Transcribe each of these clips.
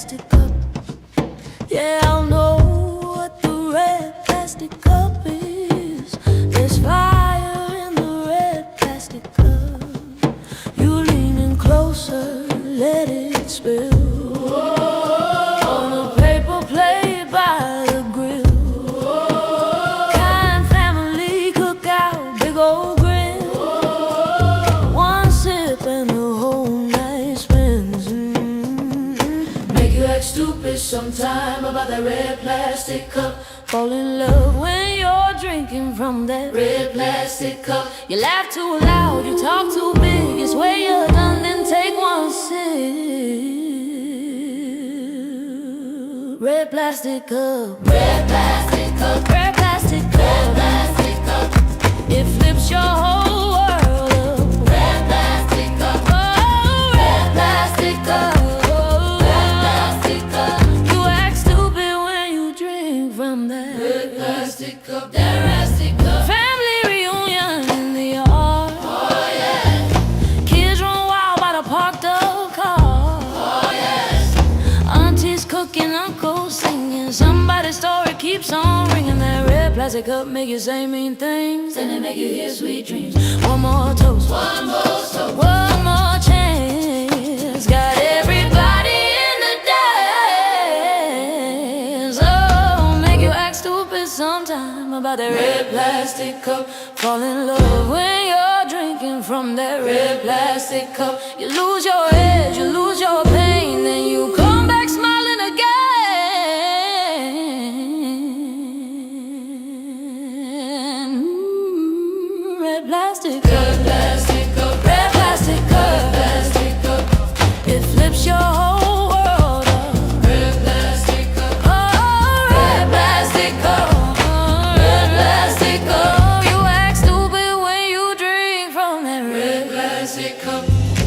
plastic cup. Yeah, I'll know what the red plastic cup is. There's fire in the red plastic cup. You leaning closer, let it spill on the paper plate by the grill. Kind family cookout, big old grill. One sip and the whole night spins. Make you act stupid sometime about that red plastic cup. Fall in love when you're drinking from that red plastic cup. You laugh too loud, you talk too big. It's when you're done, then take one sip. Red plastic cup. Red plastic cup. Red plastic cup. Red plastic cup. It flips your whole world up. Red plastic cup. Oh, red plastic cup. Red plastic cup. You act stupid when you drink from that red plastic cup. That plastic cup. Family reunion in the yard. Oh yeah. Kids run wild by the parked up car. Oh yes. Aunties cooking, uncles singing. Somebody's story keeps on ringing. That red plastic cup make you say mean things, and it make you hear sweet dreams. One more toast. One more toast. One more chance. Got everybody in the dance. Oh, make you act stupid sometime about that red plastic cup. Fall in love when you're drinking from that red plastic cup. You lose your edge, you lose your pain, then you come back smiling again. Red plastic cup. Red plastic cup. Red plastic cup. Red plastic cup. It flips your whole world up. Red plastic cup. Oh, red plastic cup. Red plastic cup. You act stupid when you drink from that red plastic cup.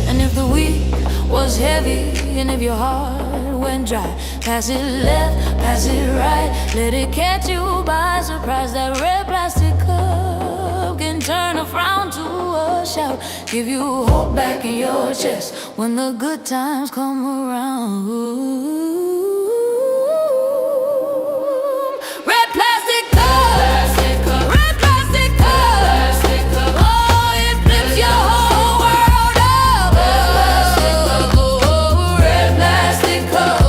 And if the week was heavy, and if your heart went dry, pass it left, pass it right, let it catch you by surprise. That red plastic cup can turn a frown to a shout, give you hope back in your chest when the good times come around. Red plastic cup. Plastic cup. Red plastic cup. Plastic cup. Oh, it flips your whole world up. Red plastic cup.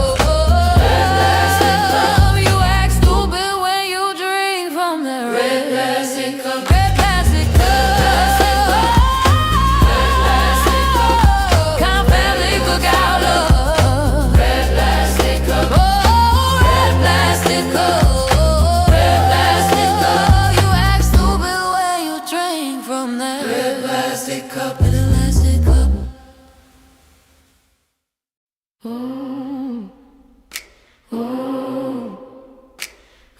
Red plastic cup. You act stupid when you drink from that red plastic cup. Red plastic cup. Red plastic cup. Kind family cookout love. Red plastic cup. Oh, red plastic cup. Red plastic cup. You act stupid when you drink from that red plastic cup. Red plastic cup. Oh, oh,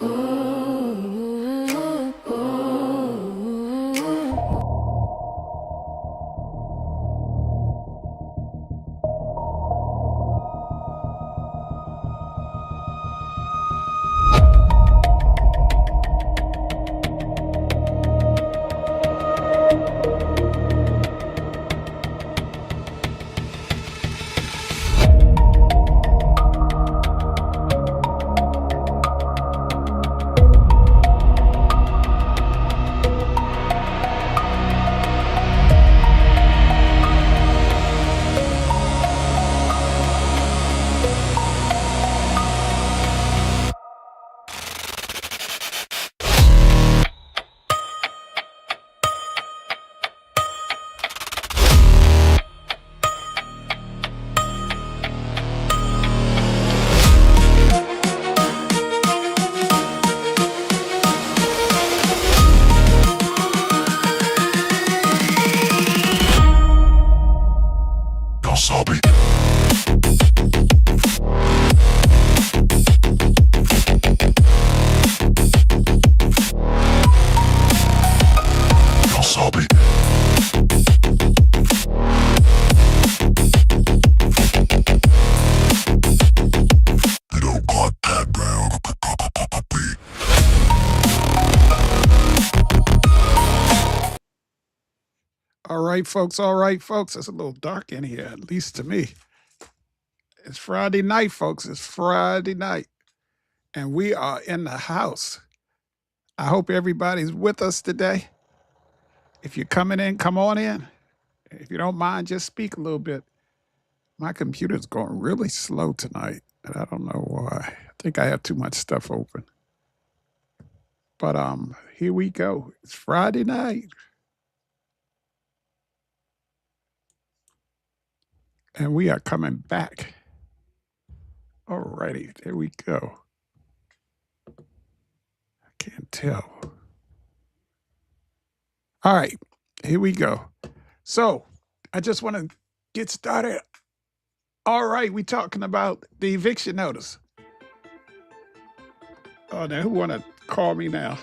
oh, oh, oh. All right, folks. All right, folks. It's a little dark in here, at least to me. It's Friday night, folks. It's Friday night. And we are in the house. I hope everybody's with us today. If you're coming in, come on in. If you don't mind, just speak a little bit. My computer's going really slow tonight, and I don't know why. I think I have too much stuff open. But here we go. It's Friday night. And we are coming back. All righty, there we go. I can't tell. All right, here we go. So I just want to get started. All right, we're talking about the eviction notice. Oh, now who want to call me now?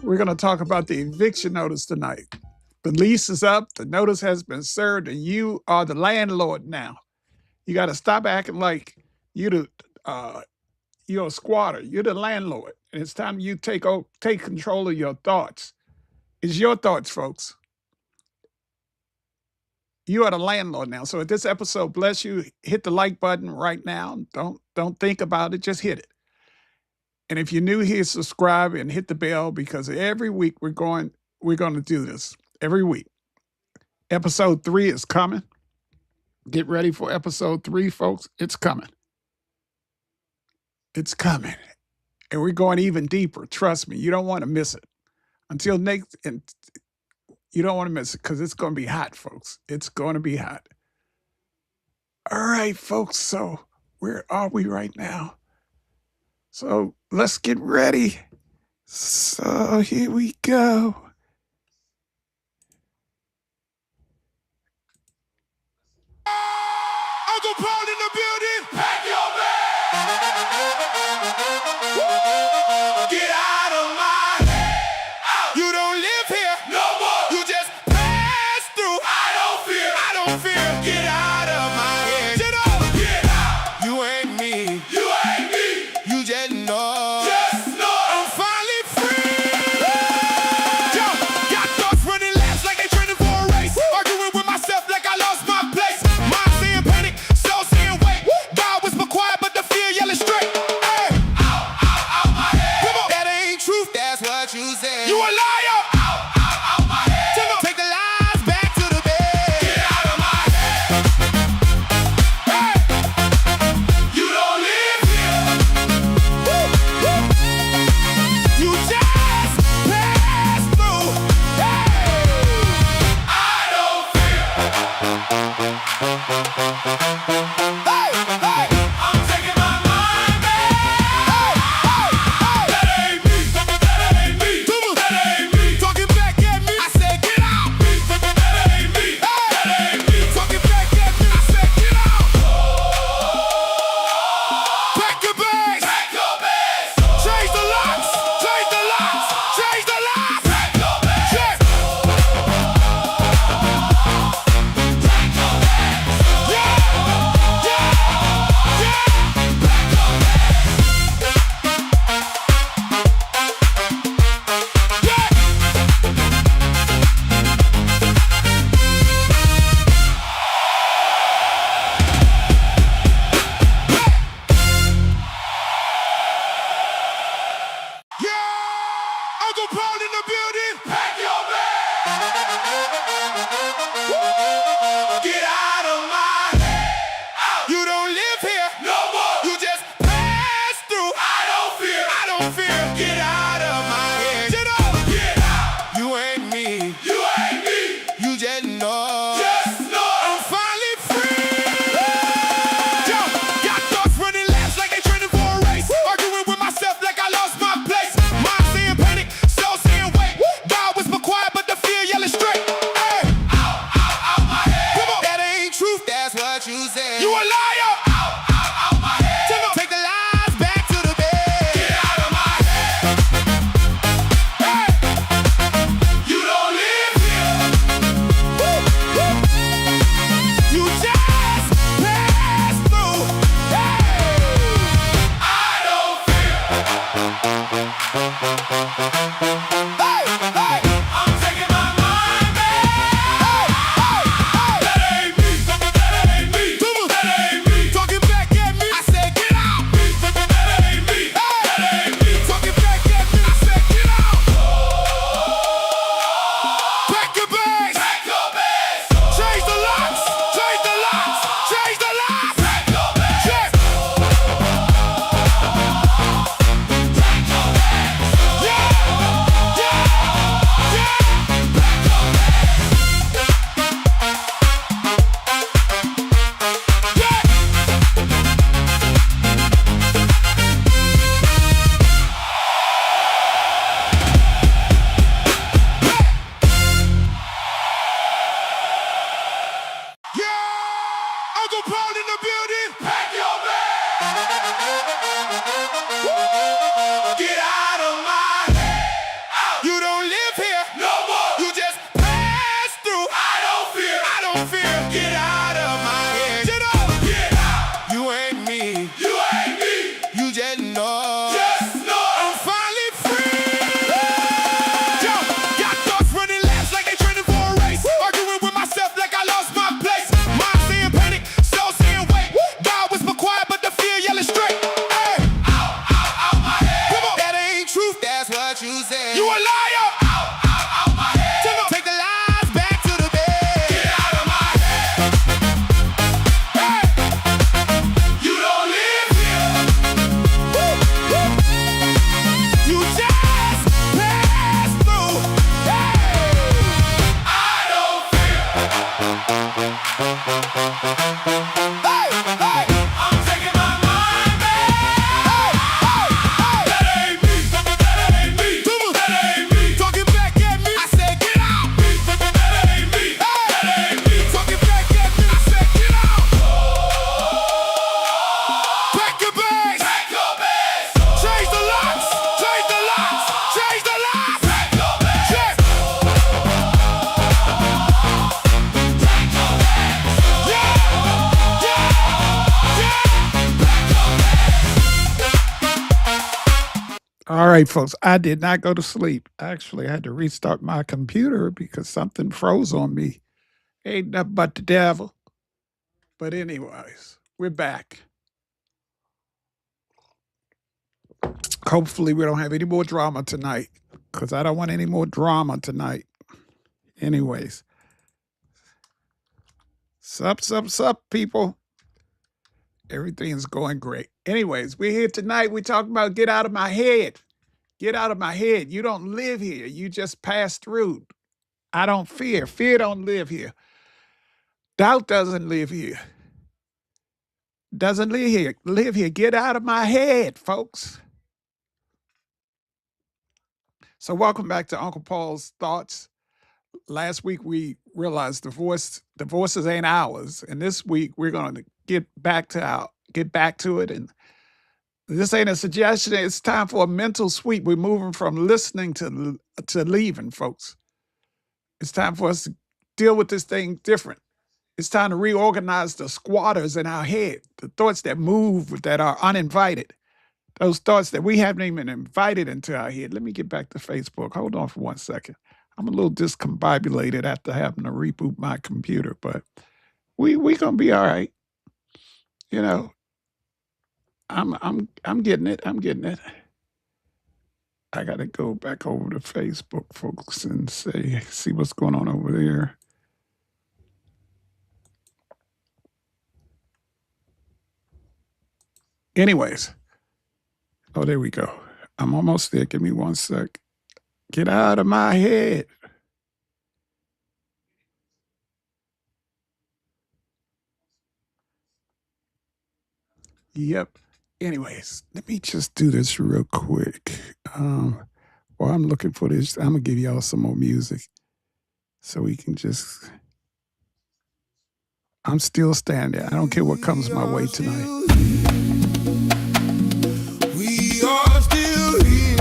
We're going to talk about the eviction notice tonight. The lease is up, the notice has been served, and you are the landlord now. You got to stop acting like you're a squatter. You're the landlord, and it's time you take control of your thoughts. It's your thoughts, folks. You are the landlord now. So if this episode bless you, hit the like button right now. Don't think about it. Just hit it. And if you're new here, subscribe and hit the bell, because every week we're going to do this every week. Episode 3 is coming. Get ready for episode 3, folks. It's coming. It's coming. And we're going even deeper. Trust me. You don't want to miss it. Until next, and you don't want to miss it, because it's going to be hot, folks. It's going to be hot. All right, folks. So where are we right now? So let's get ready. So here we go. Uncle Paul in the building. Pack your bags. Get out of my head. You don't live here no more. You just pass through. I don't fear. Get out of my head. Get up. Get out. You ain't me. You just know. I'm finally free. Yo, got thoughts running laps like they training for a race. Arguing with myself like I lost my place. Mind saying panic, soul saying wait. God whisper quiet, but the fear yelling straight. Hey. Out my head. Come on. That ain't truth, that's what you said. You a liar. Out my head. Take the lies back to the bed. Get out of my head. Hey. You don't live here. You just pass through. Hey. I don't fear. Hey. I'm taking my mind back. That ain't me. That ain't me. Talking back at me. I said get out. That ain't me. That ain't me. Talking back at me. I said get out. Pack your bags. Change the locks. Change the locks. Change the locks. Pack your bags. Yeah. Yeah, Uncle Paul in the building. Pack your bags. Get out of my head. You don't live here no more. You just pass through. I don't fear. Get out of my head. Get up. Get out. You ain't me. You just know. I'm finally free. Yo, got thoughts running laps like they training for a race. Arguing with myself like I lost my place. Mind saying panic, soul saying wait. God whisper quiet, but the fear yelling straight. Hey. Out my head. Come on. That ain't truth, that's All right, folks. I did not go to sleep. Actually, I had to restart my computer because something froze on me. Ain't nothing but the devil. But anyways, we're back. Hopefully, we don't have any more drama tonight because I don't want any more drama tonight. Anyways, sup, people. Everything's going great. Anyways, we're here tonight. We're talking about get out of my head. Get out of my head. You don't live here. You just pass through. I don't fear. Fear don't live here. Doubt doesn't live here. Doesn't live here. Live here. Get out of my head, folks. So welcome back to Uncle Paul's Thoughts. Last week we realized the voices ain't ours, and this week we're going to get back to it. And this ain't a suggestion. It's time for a mental sweep. We're moving from listening to leaving, folks. It's time for us to deal with this thing different. It's time to reorganize the squatters in our head, the thoughts that move that are uninvited, those thoughts that we haven't even invited into our head. Let me get back to Facebook. Hold on for 1 second. I'm a little discombobulated after having to reboot my computer, but we gonna be all right. You know, I'm getting it. I'm getting it. I gotta go back over to Facebook, folks, and see what's going on over there. Anyways, oh, there we go. I'm almost there. Give me 1 sec. Get out of my head. Yep. Anyways, let me just do this real quick. While I'm looking for this, I'm gonna give y'all some more music so we can just. I'm still standing. I don't care what comes my way tonight. We are still here.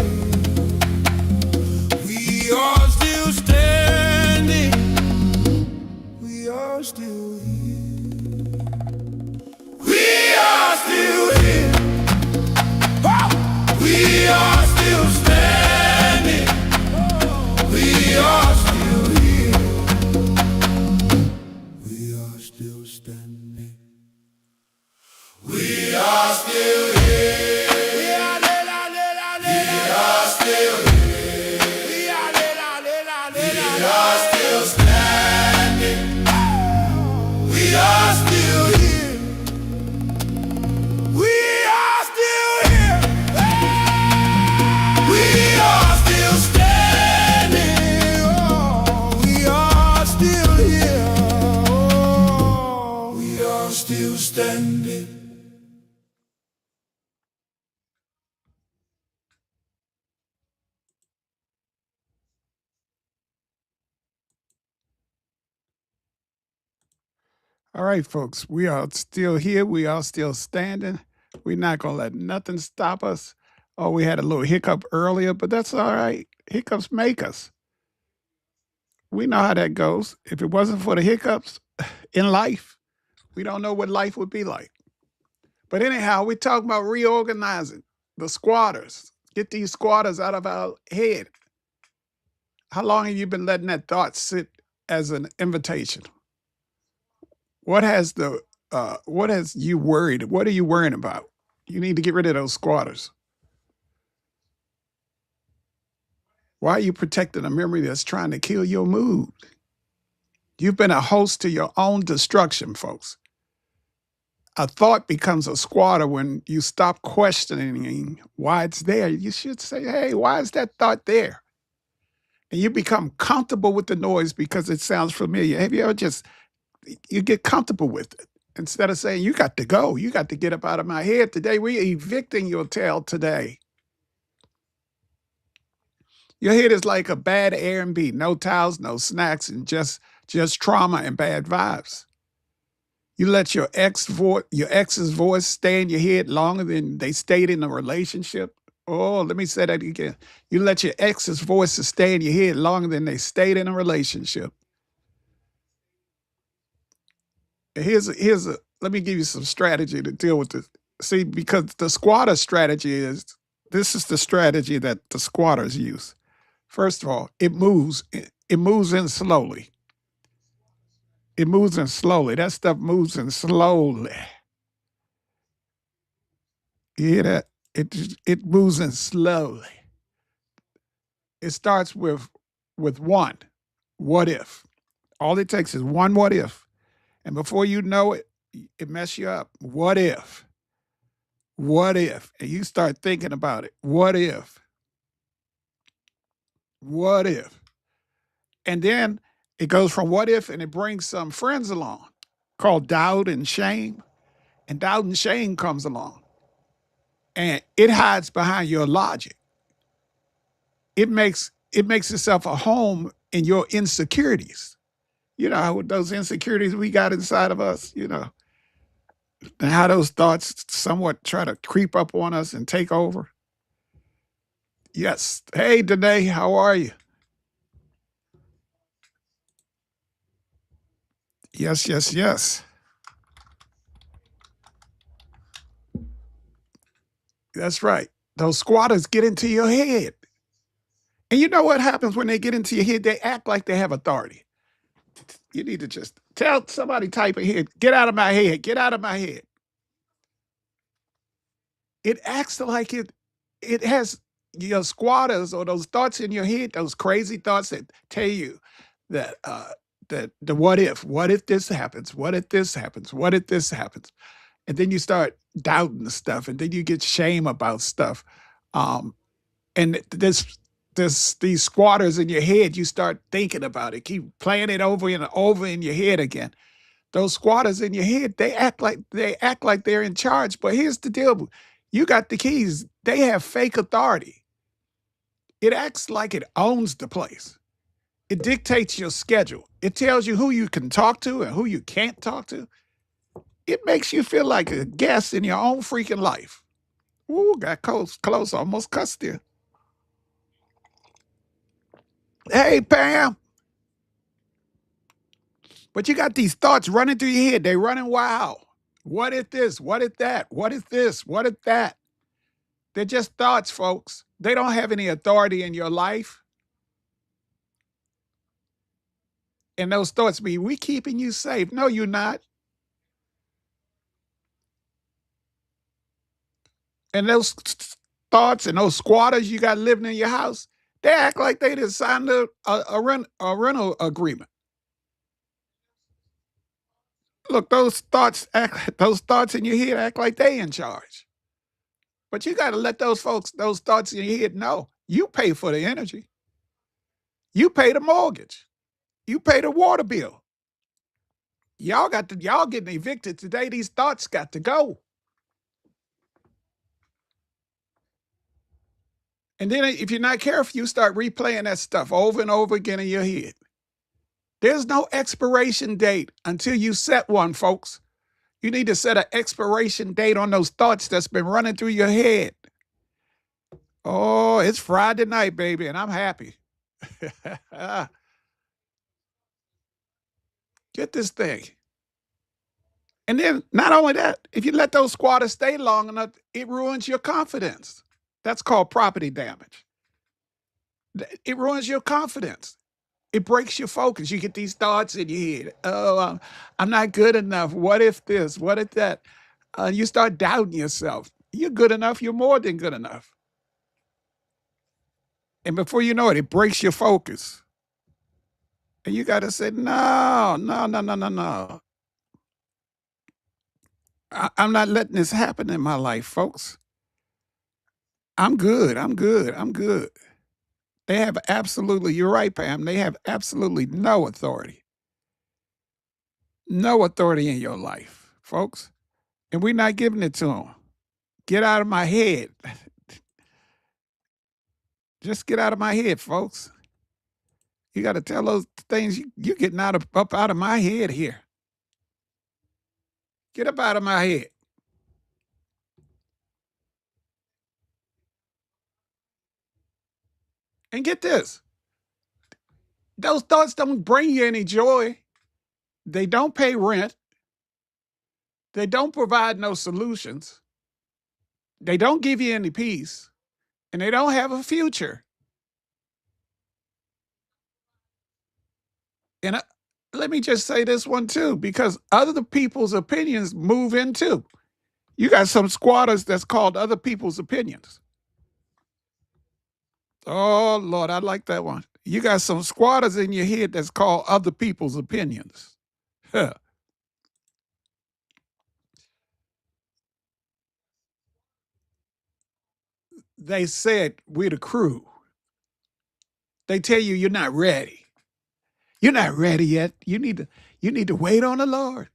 We are still standing. We are still here. We are still here. Oh! We are still standing. We are still here. We are still standing. We are still here. We are still here. We are still standing. We are still here. We are still here. We are still standing. Oh, we are still here. Oh, we are still standing. All right, folks, we are still here. We are still standing. We're not going to let nothing stop us. Oh, we had a little hiccup earlier, but that's all right. Hiccups make us. We know how that goes. If it wasn't for the hiccups in life, we don't know what life would be like. But anyhow, we're talking about reorganizing the squatters. Get these squatters out of our head. How long have you been letting that thought sit as an invitation? What has you worried? What are you worrying about? You need to get rid of those squatters. Why are you protecting a memory that's trying to kill your mood? You've been a host to your own destruction, folks. A thought becomes a squatter when you stop questioning why it's there. You should say, hey, why is that thought there? And you become comfortable with the noise because it sounds familiar. Have you ever you get comfortable with it? Instead of saying, you got to go, you got to get up out of my head today. We're evicting your tail today. Your head is like a bad Airbnb, no towels, no snacks, and just trauma and bad vibes. You let your ex's voice stay in your head longer than they stayed in a relationship. Oh, let me say that again. You let your ex's voices stay in your head longer than they stayed in a relationship. Let me give you some strategy to deal with this. See, because the squatter strategy is This is the strategy that the squatters use. First of all, it moves. It moves in slowly. It moves in slowly. That stuff moves in slowly. You hear that? It moves in slowly. It starts with one. What if? All it takes is one what if. And before you know it, it mess you up. What if? What if? And you start thinking about it. What if? What if? And then it goes from what if and it brings some friends along called doubt and shame. And doubt and shame comes along. And it hides behind your logic. It makes itself a home in your insecurities. You know, with those insecurities we got inside of us, and how those thoughts somewhat try to creep up on us and take over. Yes. Hey, Danae, how are you? Yes, yes, yes. That's right. Those squatters get into your head. And you know what happens when they get into your head? They act like they have authority. You need to just tell somebody type ahead, get out of my head, get out of my head. It acts like it has your squatters or those thoughts in your head, those crazy thoughts that tell you that that the what if this happens, what if this happens, what if this happens, and then you start doubting the stuff, and then you get shame about stuff, and this these squatters in your head, you start thinking about it, keep playing it over and over in your head again. Those squatters in your head, they act like they're in charge. But here's the deal: you got the keys. They have fake authority. It acts like it owns the place. It dictates your schedule. It tells you who you can talk to and who you can't talk to. It makes you feel like a guest in your own freaking life. Ooh, got close, almost cussed you. Hey, Pam. But you got these thoughts running through your head. They running wild. What if this? What if that? What if this? What if that? They're just thoughts, folks. They don't have any authority in your life. And those thoughts be, we keeping you safe. No, you're not. And those thoughts and those squatters you got living in your house, they act like they just signed a rental agreement. Look, those thoughts in your head act like they in charge. But you got to let those folks, those thoughts in your head know you pay for the energy. You pay the mortgage. You pay the water bill. Y'all getting evicted today. These thoughts got to go. And then if you're not careful, you start replaying that stuff over and over again in your head. There's no expiration date until you set one, folks. You need to set an expiration date on those thoughts that's been running through your head. Oh, it's Friday night, baby, and I'm happy. Get this thing. And then not only that, if you let those squatters stay long enough, it ruins your confidence. That's called property damage. It ruins your confidence. It breaks your focus. You get these thoughts in your head. Oh, I'm not good enough. What if this? What if that? You start doubting yourself. You're good enough. You're more than good enough. And before you know it, it breaks your focus. And you got to say, no, no, no, no, no, no. I'm not letting this happen in my life, folks. I'm good. I'm good. I'm good. They have absolutely, you're right, Pam. They have absolutely no authority. No authority in your life, folks. And we're not giving it to them. Get out of my head. Just get out of my head, folks. You got to tell those things you're getting up out of my head here. Get up out of my head. And get this. Those thoughts don't bring you any joy. They don't pay rent. They don't provide no solutions. They don't give you any peace. and they don't have a future. And let me just say this one too, because other people's opinions move in too. You got some squatters that's called other people's opinions. Oh, Lord, I like that one. You got some squatters in your head that's called other people's opinions. Huh. They said, we're the crew. They tell you you're not ready. You're not ready yet. You need to wait on the Lord.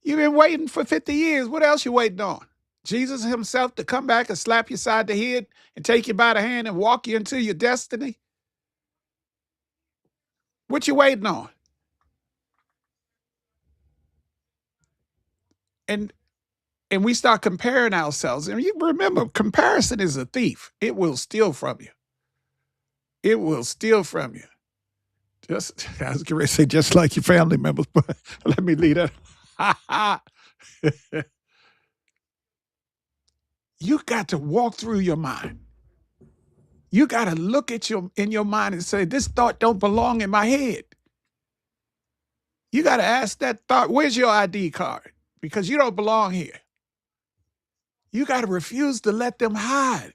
You've been waiting for 50 years. What else you waiting on? Jesus himself to come back and slap you side the head and take you by the hand and walk you into your destiny? What you waiting on? And we start comparing ourselves. And you remember, comparison is a thief. It will steal from you. It will steal from you. Just, I was going to say, just like your family members, but let me leave that. You got to walk through your mind. You got to look at in your mind and say, this thought don't belong in my head. You got to ask that thought, where's your ID card? Because you don't belong here. You got to refuse to let them hide.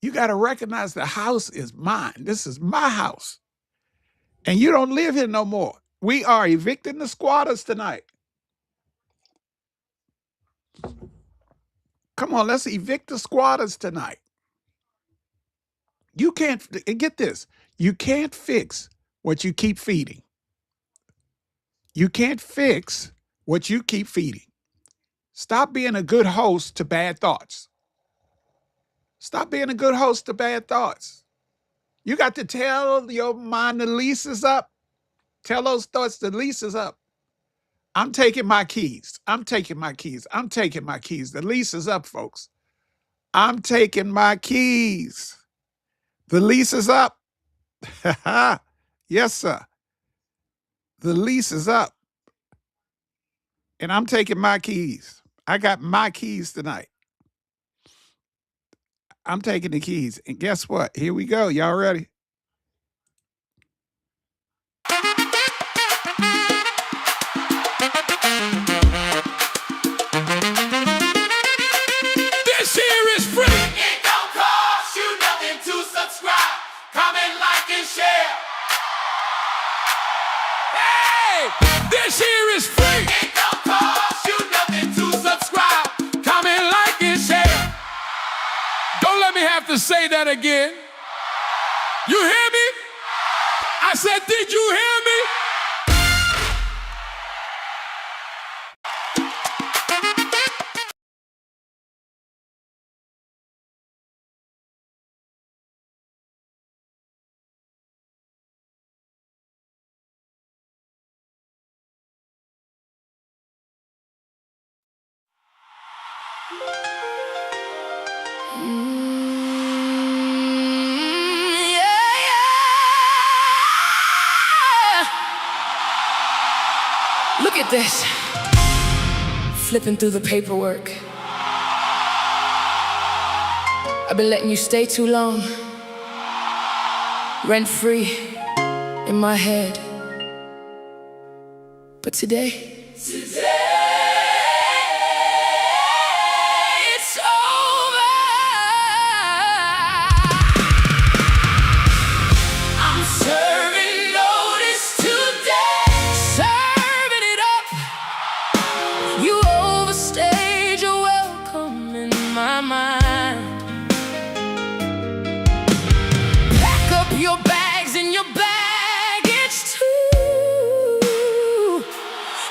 You got to recognize the house is mine. This is my house. And you don't live here no more. We are evicting the squatters tonight. Come on, let's evict the squatters tonight. You can't, get this, you can't fix what you keep feeding. You can't fix what you keep feeding. Stop being a good host to bad thoughts. Stop being a good host to bad thoughts. You got to tell your mind the lease is up. Tell those thoughts the lease is up. I'm taking my keys. I'm taking my keys. I'm taking my keys. The lease is up, folks. I'm taking my keys. The lease is up. Yes, sir. The lease is up. And I'm taking my keys. I got my keys tonight. I'm taking the keys. And guess what? Here we go. Y'all ready? This here is free. It don't cost you nothing to subscribe. Comment, like, and share. Hey, this here is free. It don't cost you nothing to subscribe. Comment, like, and share. Don't let me have to say that again. You hear me? I said, did you hear me? Look at this. Flipping through the paperwork. I've been letting you stay too long. Rent free in my head. But today it's over. I'm serving notice today. Serving it up. You overstayed your welcome in my mind. Pack up your bags and your baggage too.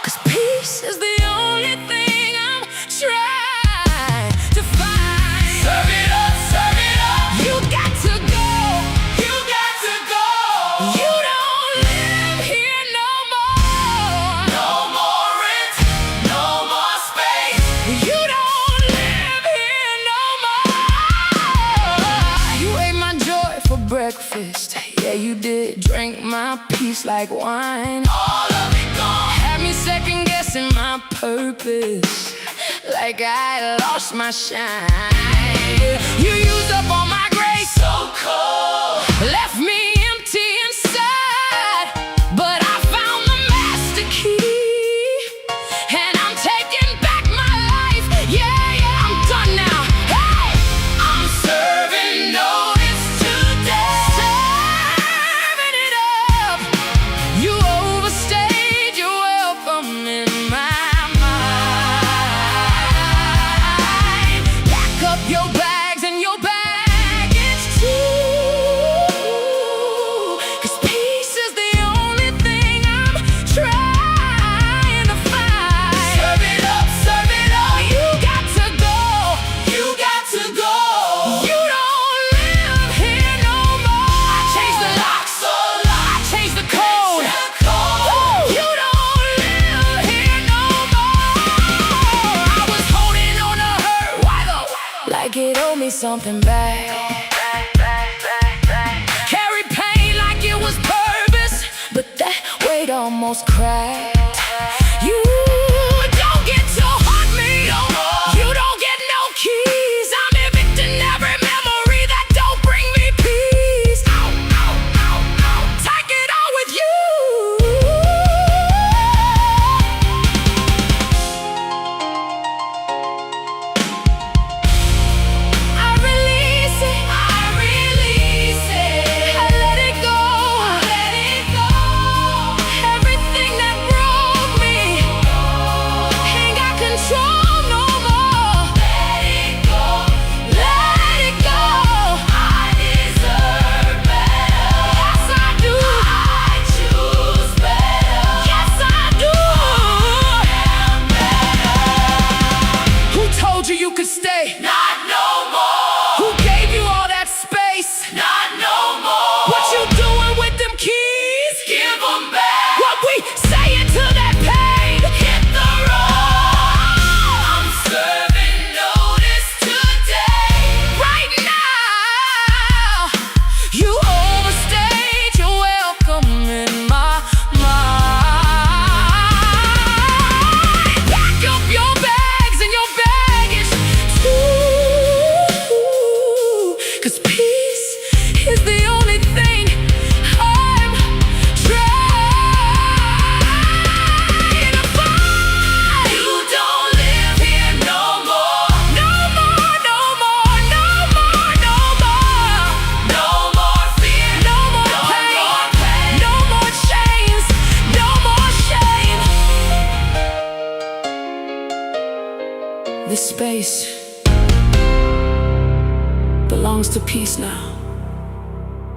'Cause peace is the only thing I'm trying to find. Serve it up, serve it up. You got to go, you got to go. You don't live here no more. No more rent, no more space. You don't live here no more. You ate my joy for breakfast. Yeah, you did. Drank my peace like wine. All of it gone. Had me second guessing my purpose, like I lost my shine. You used up all my grace, so cold. Left me empty inside, but I found the master key, and I'm taking back my life. Yeah, I'm done now. Hey, I'm serving notice today. Serving it up. You overstayed your welcome in my mind. Pack up your bags and your baggage too, 'cause peace is the only thing I'm trying to find. Serve it up, serve it up. You got to go, you got to go. You don't live here no more. I changed the locks, I changed the code. You don't live here no more. I was holding on to hurt, why though? Like it owed me something back. Carry pain like it was purpose, but that weight almost cracked. You don't get to haunt me no more. You don't get no keys. I'm evicting every memory that don't bring me peace. Take it all with you. I release it, I release it. I let it go, I let it go. Everything that broke me ain't got control no more. Let it go, let it go. I deserve better. Yes, I do. I choose better. Yes, I do. I'm better. Who told you you could stay? Not no more. Who gave you all that space? Not no more. What you doing with them keys? Give them back. What we saying to that pain? Hit the road. I'm serving notice today. Right now. You overstayed your welcome in my mind. Pack up your bags and your baggage too, 'cause peace is the only thing I'm trying to find. You don't live here no more. No more, no more, no more, no more. No more fear, no more pain, no more chains, no more shame. This space belongs to peace now.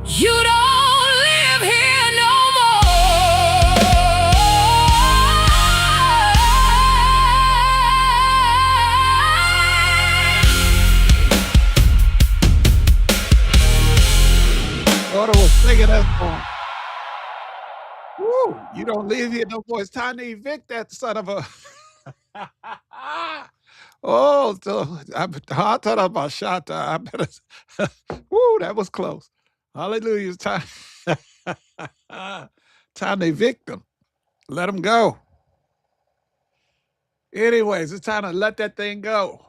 You don't live here no Daughter was singing that song. Woo! You don't live here no more. It's time to evict that son of a. Oh, so I thought about shot. I better. Woo! That was close. Hallelujah! It's time. Time to evict them. Let them go. Anyways, it's time to let that thing go.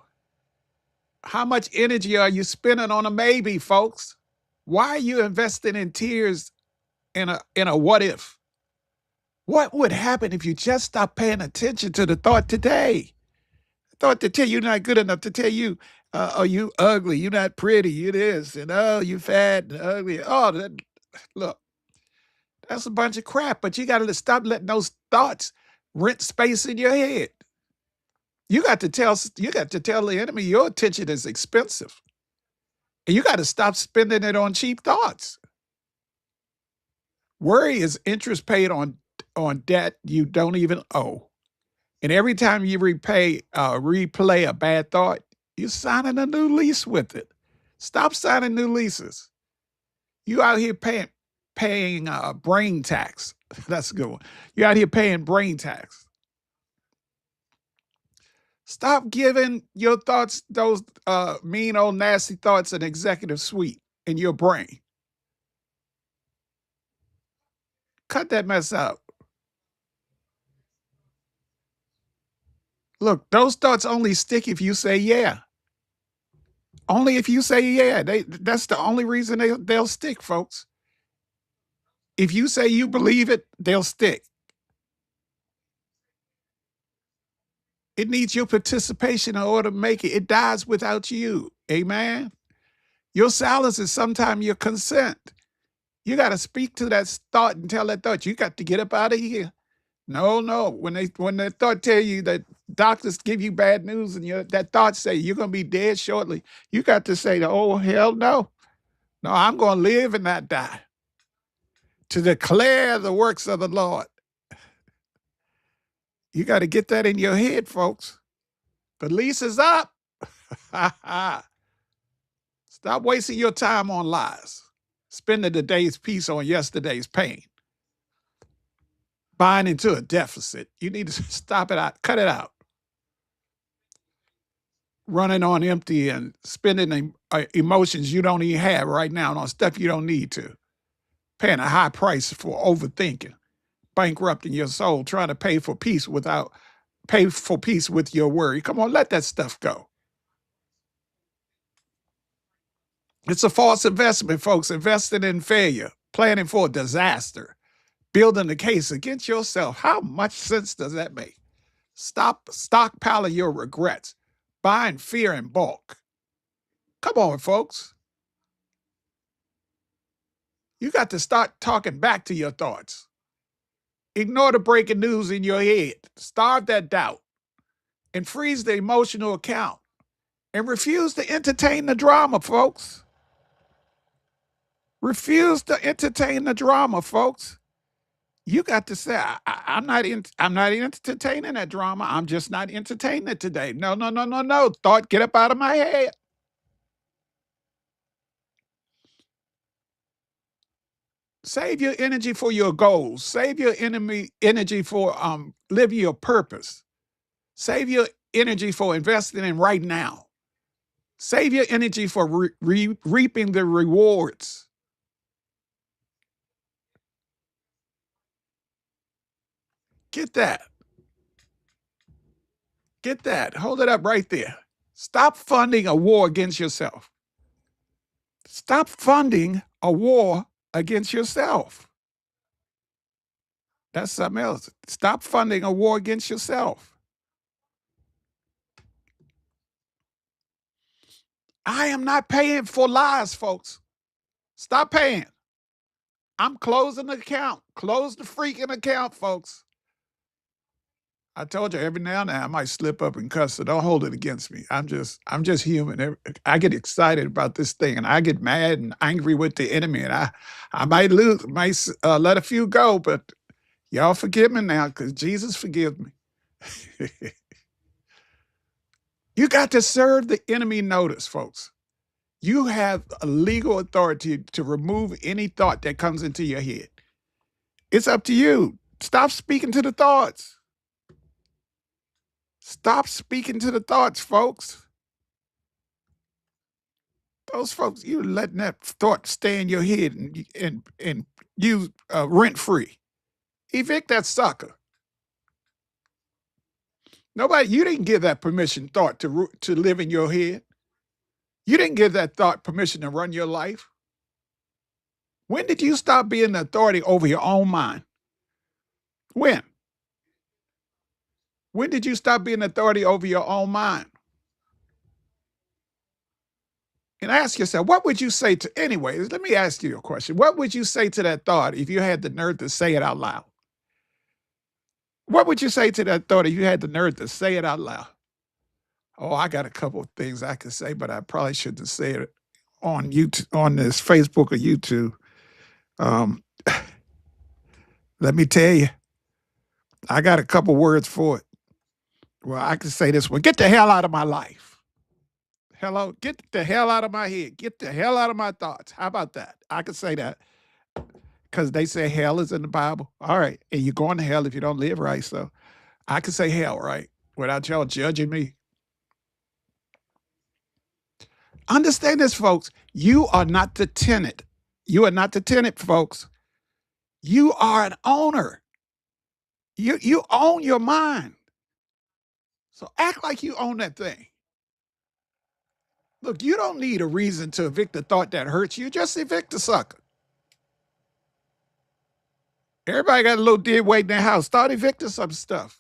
How much energy are you spending on a maybe, folks? Why are you investing in tears in a what if? What would happen if you just stopped paying attention to the thought today? The thought to tell you you're not good enough, to tell you, oh, you ugly, you're not pretty, you this, and oh, you fat and ugly. Oh, look, that's a bunch of crap, but you got to stop letting those thoughts rent space in your head. You got to tell the enemy your attention is expensive. And you got to stop spending it on cheap thoughts. Worry is interest paid on debt you don't even owe. And every time you replay a bad thought, you're signing a new lease with it. Stop signing new leases. You out here paying brain tax. That's a good one. You're out here paying brain tax. Stop giving your thoughts, those mean old nasty thoughts, an executive suite in your brain. Cut that mess out. Look, those thoughts only stick if you say yeah. Only if you say yeah. That's the only reason they'll stick, folks. If you say you believe it, they'll stick. It needs your participation in order to make it. It dies without you. Amen. Your silence is sometimes your consent. You got to speak to that thought and tell that thought, you got to get up out of here. No. When that thought tell you that doctors give you bad news and that thought say you're going to be dead shortly, you got to say, oh, hell no. No, I'm going to live and not die to declare the works of the Lord. You got to get that in your head, folks. The lease is up. Stop wasting your time on lies. Spending the day's peace on yesterday's pain. Buying into a deficit. You need to stop it out. Cut it out. Running on empty and spending emotions you don't even have right now on stuff you don't need to. Paying a high price for overthinking. Bankrupting your soul. Trying to pay for peace with your worry. Come on, let that stuff go. It's a false investment, folks. Investing in failure. Planning for a disaster. Building the case against yourself. How much sense does that make? Stop stockpiling your regrets. Buying fear in bulk. Come on, folks. You got to start talking back to your thoughts. Ignore the breaking news in your head. Starve that doubt. And freeze the emotional account. And refuse to entertain the drama, folks. Refuse to entertain the drama, folks. You got to say, I'm not entertaining that drama. I'm just not entertaining it today. No. Thought, get up out of my head. Save your energy for your goals. Save your energy for living your purpose. Save your energy for investing in right now. Save your energy for reaping the rewards. Get that. Get that. Hold it up right there. Stop funding a war against yourself. Stop funding a war against yourself. That's something else. Stop funding a war against yourself. I am not paying for lies, folks. Stop paying. I'm closing the account. Close the freaking account, folks. I told you every now and then I might slip up and cuss, so don't hold it against me. I'm just human. I get excited about this thing, and I get mad and angry with the enemy, and I might let a few go, but y'all forgive me now because Jesus forgives me. You got to serve the enemy notice, folks. You have a legal authority to remove any thought that comes into your head. It's up to you. Stop speaking to the thoughts. Stop speaking to the thoughts, folks. Those folks, you letting that thought stay in your head and use rent free. Evict that sucker. You didn't give that permission thought to live in your head. You didn't give that thought permission to run your life. When did you stop being the authority over your own mind? When? When did you stop being authority over your own mind? And ask yourself, what would you say to, anyways, let me ask you a question. What would you say to that thought if you had the nerve to say it out loud? What would you say to that thought if you had the nerve to say it out loud? Oh, I got a couple of things I could say, but I probably shouldn't say it on YouTube, on this Facebook or YouTube. Let me tell you, I got a couple words for it. Well, I can say this one: get the hell out of my life. Hello, get the hell out of my head. Get the hell out of my thoughts. How about that? I can say that because they say hell is in the Bible. All right, and you're going to hell if you don't live right. So I can say hell, right, without y'all judging me. Understand this, folks. You are not the tenant. You are not the tenant, folks. You are an owner. You own your mind. So act like you own that thing. Look, you don't need a reason to evict a thought that hurts you. Just evict the sucker. Everybody got a little dead weight in their house. Start evicting some stuff.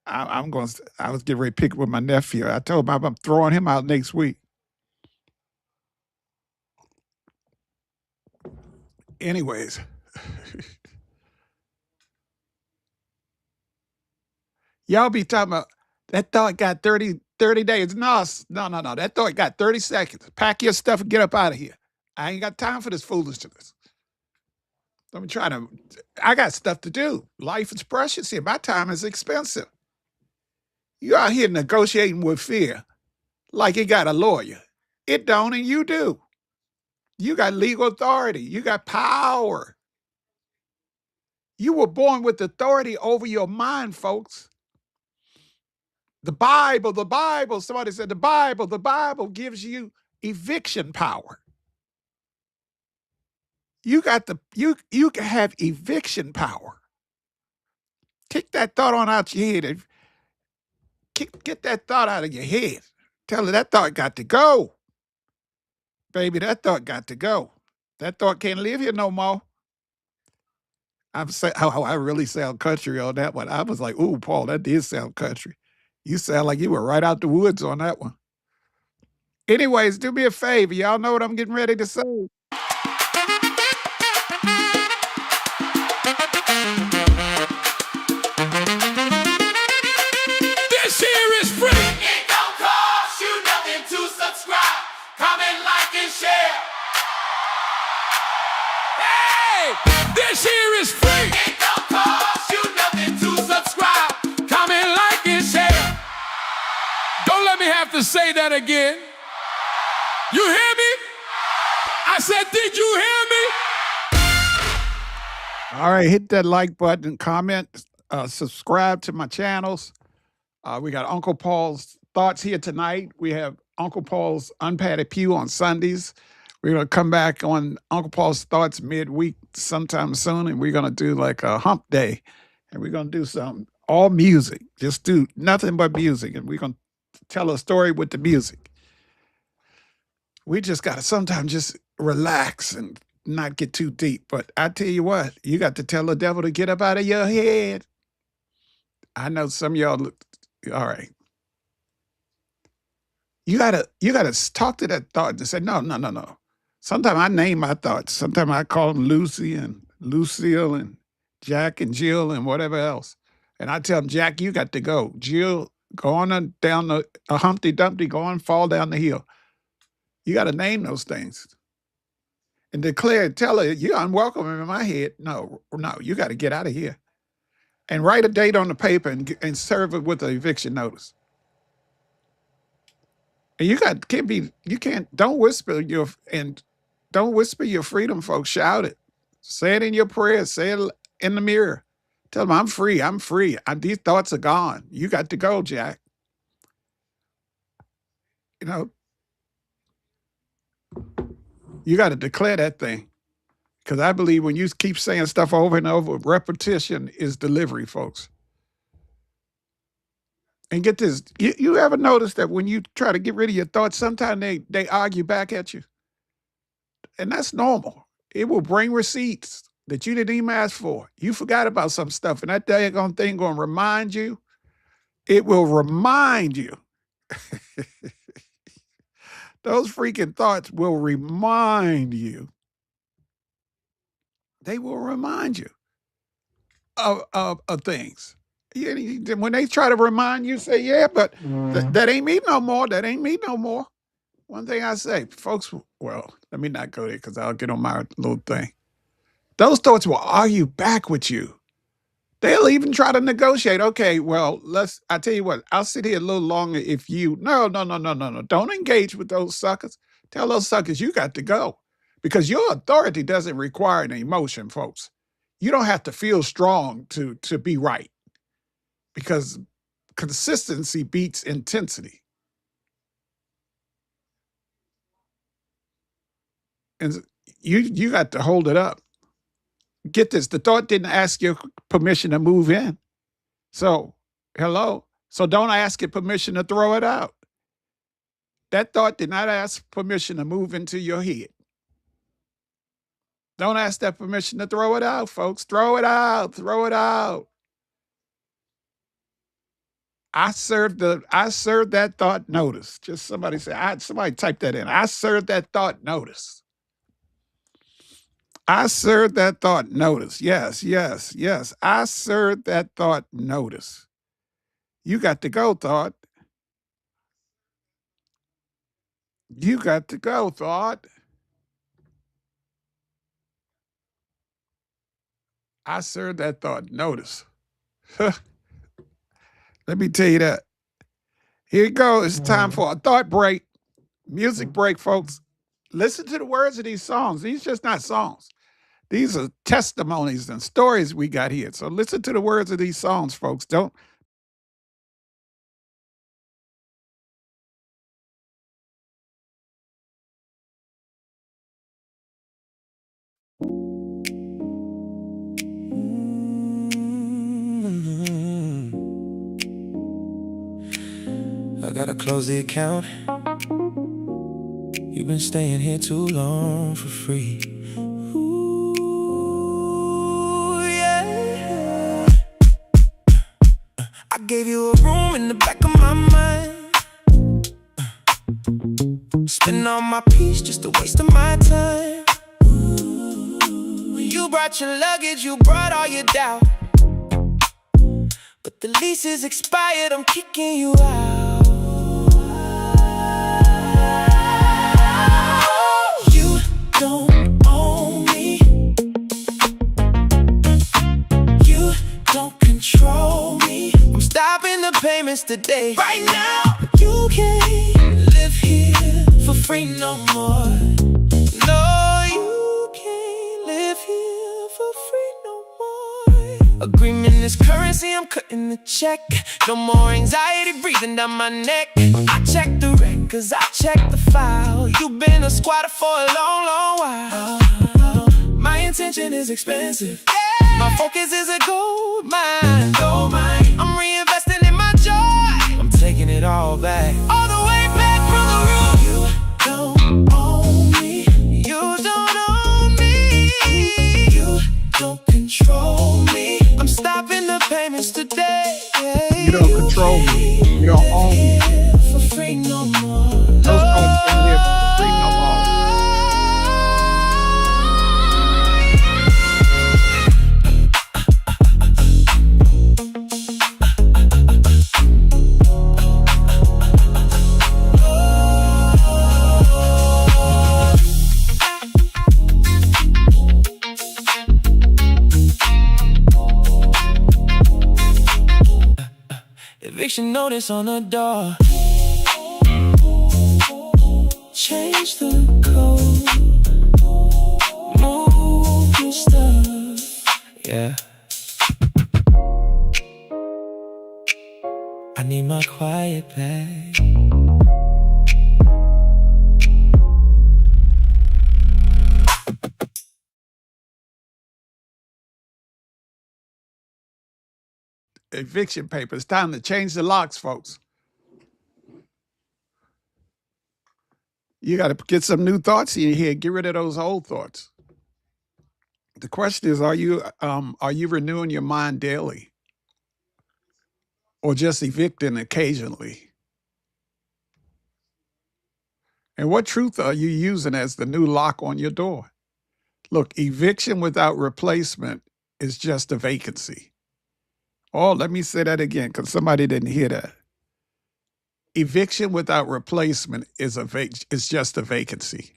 I was getting ready to pick with my nephew. I told him I'm throwing him out next week. Anyways, y'all be talking about that thought got 30 days. No. That thought got 30 seconds. Pack your stuff and get up out of here. I ain't got time for this foolishness. I got stuff to do. Life is precious here. My time is expensive. You out here negotiating with fear like you got a lawyer. It don't, and you do. You got legal authority. You got power. You were born with authority over your mind, folks. The Bible, somebody said the Bible gives you eviction power. You can have eviction power. Kick that thought on out your head. Get that thought out of your head. Tell her that thought got to go. Baby, that thought got to go. That thought can't live here no more. I really sound country on that one. I was like, ooh, Paul, that did sound country. You sound like you were right out the woods on that one. Anyways, do me a favor. Y'all know what I'm getting ready to say. This here is free. It don't cost you nothing to subscribe, comment, like, and share. Hey, this here is free. It don't cost you nothing to subscribe, comment, like, and share. Don't let me have to say that again. You hear me? I said, did you hear me? All right, hit that like button, comment, subscribe to my channels. We got Uncle Paul's Thoughts here tonight. We have Uncle Paul's Unpadded Pew on Sundays. We're going to come back on Uncle Paul's Thoughts midweek sometime soon, and we're going to do like a hump day. And we're going to do all music. Just do nothing but music. And we're going to tell a story with the music. We just got to sometimes just relax and not get too deep. But I tell you what, you got to tell the devil to get up out of your head. I know some of y'all all right. You gotta talk to that thought and say, no. Sometimes I name my thoughts. Sometimes I call them Lucy and Lucille and Jack and Jill and whatever else. And I tell them, Jack, you got to go. Jill, go on down a Humpty Dumpty, go on, fall down the hill. You got to name those things. And declare, tell her, you're unwelcome in my head. No, you got to get out of here. And write a date on the paper and serve it with an eviction notice. And don't whisper your freedom, folks. Shout it. Say it in your prayers. Say it in the mirror. Tell them, I'm free. These thoughts are gone. You got to go, Jack. You know, you got to declare that thing. Because I believe when you keep saying stuff over and over, repetition is delivery, folks. And get this, you ever notice that when you try to get rid of your thoughts, sometimes they argue back at you? And that's normal. It will bring receipts that you didn't even ask for. You forgot about some stuff, and that daggone thing going to remind you. It will remind you. Those freaking thoughts will remind you. They will remind you of things. When they try to remind you, say, yeah, but that ain't me no more. That ain't me no more. One thing I say, folks, well, let me not go there because I'll get on my little thing. Those thoughts will argue back with you. They'll even try to negotiate. Okay, well, I tell you what, I'll sit here a little longer if you, no. Don't engage with those suckers. Tell those suckers you got to go. Because your authority doesn't require an emotion, folks. You don't have to feel strong to be right. Because consistency beats intensity. And you got to hold it up. Get this, the thought didn't ask your permission to move in. So, hello? So don't ask it permission to throw it out. That thought did not ask permission to move into your head. Don't ask that permission to throw it out, folks. Throw it out. Throw it out. I served that thought notice. Just somebody say, somebody type that in. I served that thought notice. I served that thought notice. Yes, yes, yes. I served that thought notice. You got to go, thought. You got to go, thought. I served that thought notice. Let me tell you that. Here you go. It's time for a thought break. Music break, folks. Listen to the words of these songs. These just not songs. These are testimonies and stories we got here. So listen to the words of these songs, folks. Don't. I gotta close the account. You've been staying here too long for free. Ooh, yeah. I gave you a room in the back of my mind. Spending all my peace just a waste of my time. When you brought your luggage, you brought all your doubt. But the lease is expired, I'm kicking you out. You don't own me. You don't control me. I'm stopping the payments today. Right now, you can't live here for free no more. No, you can't live here for free no more. Agreement is currency, I'm cutting the check. No more anxiety breathing down my neck. I check the records, I check the file. You've been a squatter for a long, long while. My intention is expensive. My focus is a gold mine. I'm reinvesting in my joy. I'm taking it all back. All the way back from the roof. You don't own me. You don't own me. You don't control me. I'm stopping the payments today. You don't control me. You don't own me. For free no more. Those folks can't live for free no more. Eviction notice on the door. Change the code. Move your stuff. Yeah. I need my quiet back. Eviction paper. It's time to change the locks, folks. You got to get some new thoughts in your head. Get rid of those old thoughts. The question is, are you renewing your mind daily, or just evicting occasionally? And what truth are you using as the new lock on your door? Look, eviction without replacement is just a vacancy. Oh, let me say that again, because somebody didn't hear that. Eviction without replacement is just a vacancy.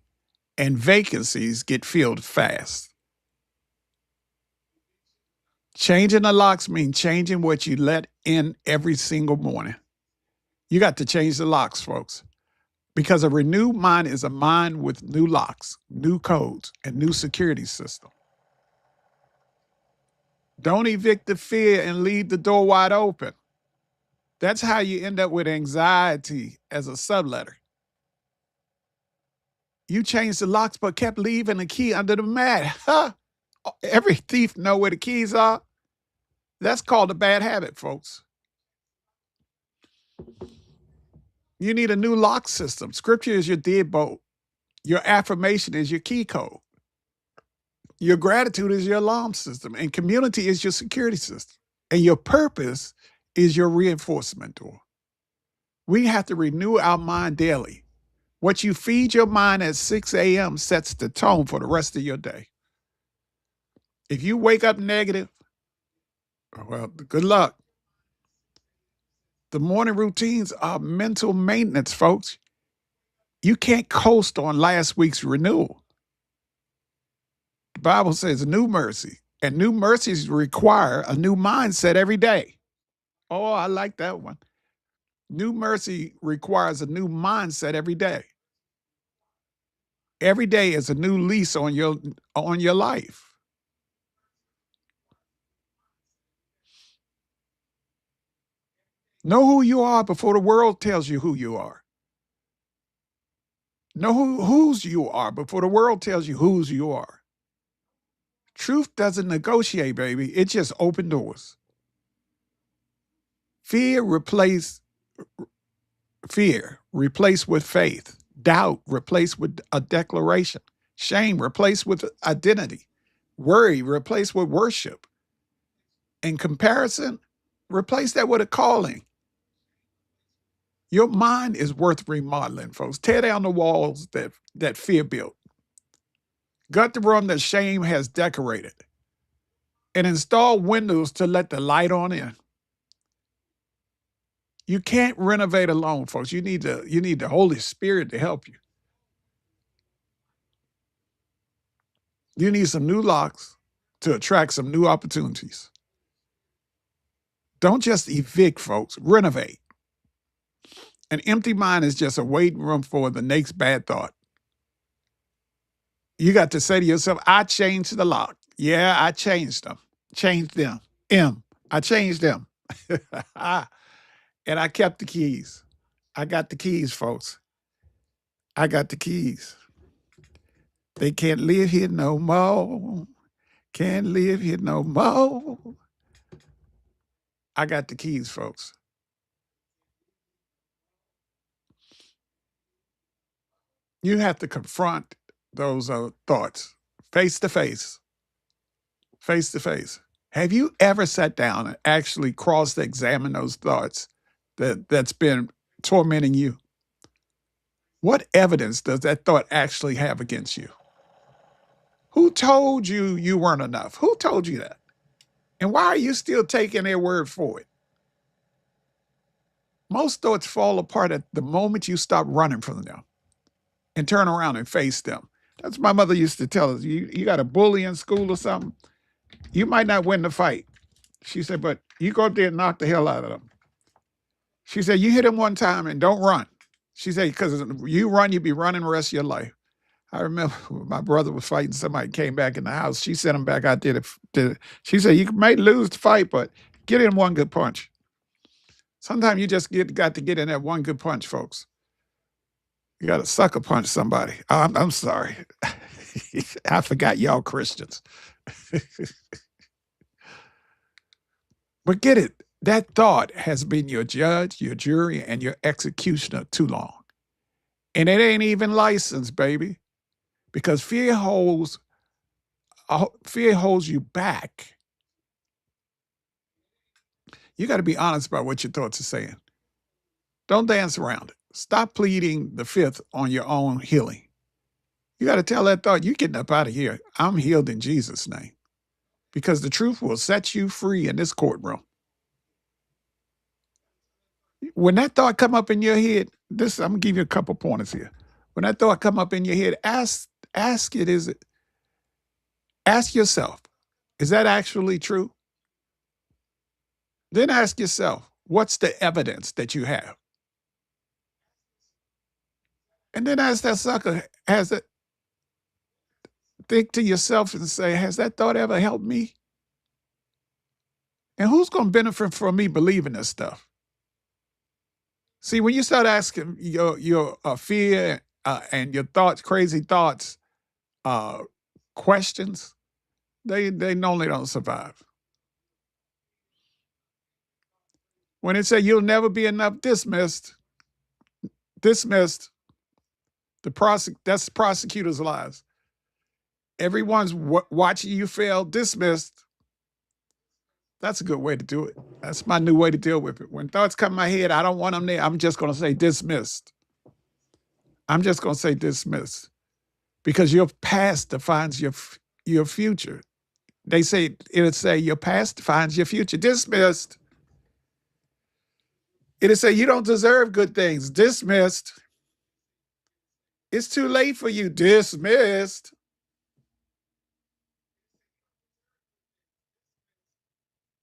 And vacancies get filled fast. Changing the locks means changing what you let in every single morning. You got to change the locks, folks. Because a renewed mind is a mind with new locks, new codes, and new security system. Don't evict the fear and leave the door wide open. That's how you end up with anxiety as a subletter. You changed the locks but kept leaving the key under the mat. Huh? Every thief know where the keys are. That's called a bad habit, folks. You need a new lock system. Scripture is your deadbolt. Your affirmation is your key code. Your gratitude is your alarm system. And community is your security system. And your purpose is your reinforcement door. We have to renew our mind daily. What you feed your mind at 6 a.m. sets the tone for the rest of your day. If you wake up negative, well, good luck. The morning routines are mental maintenance, folks. You can't coast on last week's renewal. The Bible says new mercy, and new mercies require a new mindset every day. Oh, I like that one. New mercy requires a new mindset every day. Every day is a new lease on your life. Know who you are before the world tells you who you are. Know whose you are before the world tells you whose you are. Truth doesn't negotiate, baby. It just opens doors. Fear replace with faith. Doubt replaced with a declaration. Shame replaced with identity. Worry replaced with worship. And comparison, replace that with a calling. Your mind is worth remodeling, folks. Tear down the walls that fear built. Gut the room that shame has decorated. And install windows to let the light on in. You can't renovate alone, folks. You need the Holy Spirit to help you. You need some new locks to attract some new opportunities. Don't just evict, folks. Renovate. An empty mind is just a waiting room for the next bad thought. You got to say to yourself, I changed the lock. Yeah, I changed them. Changed them. I changed them. And I kept the keys. I got the keys, folks. I got the keys. They can't live here no more. Can't live here no more. I got the keys, folks. You have to confront those thoughts face to face. Face to face. Have you ever sat down and actually cross-examined those thoughts that's been tormenting you? What evidence does that thought actually have against you? Who told you you weren't enough? Who told you that? And why are you still taking their word for it? Most thoughts fall apart at the moment you stop running from them and turn around and face them. That's what my mother used to tell us. You got a bully in school or something, you might not win the fight. She said, but you go up there and knock the hell out of them. She said, you hit him one time and don't run. She said, because you run, you'll be running the rest of your life. I remember my brother was fighting somebody, came back in the house. She sent him back out there she said, you may lose the fight, but get in one good punch. Sometimes you just got to get in that one good punch, folks. You got to sucker punch somebody. I'm sorry. I forgot y'all Christians. But get it. That thought has been your judge, your jury, and your executioner too long. And it ain't even licensed, baby, because fear holds you back. You got to be honest about what your thoughts are saying. Don't dance around it. Stop pleading the fifth on your own healing. You got to tell that thought, you're getting up out of here. I'm healed in Jesus' name. Because the truth will set you free in this courtroom. When that thought come up in your head, I'm gonna give you a couple pointers here. When that thought come up in your head, ask yourself, is that actually true? Then ask yourself, what's the evidence that you have? And then ask that sucker, think to yourself and say, has that thought ever helped me? And who's gonna benefit from me believing this stuff? See, when you start asking your fear and your thoughts, crazy thoughts, questions, they normally don't survive. When it say you'll never be enough, dismissed, Dismissed. That's the prosecutor's lies. Everyone's watching you fail. Dismissed. That's a good way to do it. That's my new way to deal with it. When thoughts come in my head, I don't want them there. I'm just going to say dismissed. I'm just going to say dismissed. Because your past defines your future. They say, it'll say your past defines your future. Dismissed. It'll say you don't deserve good things. Dismissed. It's too late for you. Dismissed.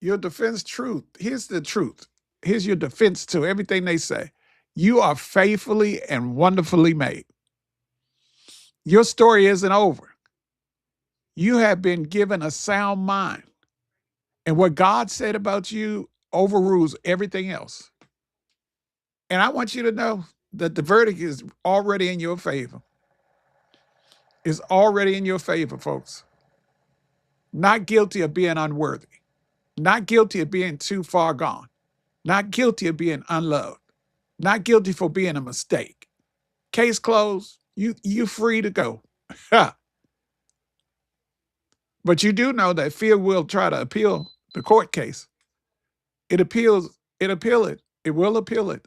Your defense truth. Here's the truth. Here's your defense to everything they say. You are faithfully and wonderfully made. Your story isn't over. You have been given a sound mind. And what God said about you overrules everything else. And I want you to know that the verdict is already in your favor. It's already in your favor, folks. Not guilty of being unworthy. Not guilty of being too far gone. Not guilty of being unloved. Not guilty for being a mistake. Case closed. You free to go. But you do know that fear will try to appeal the court case. It will appeal it.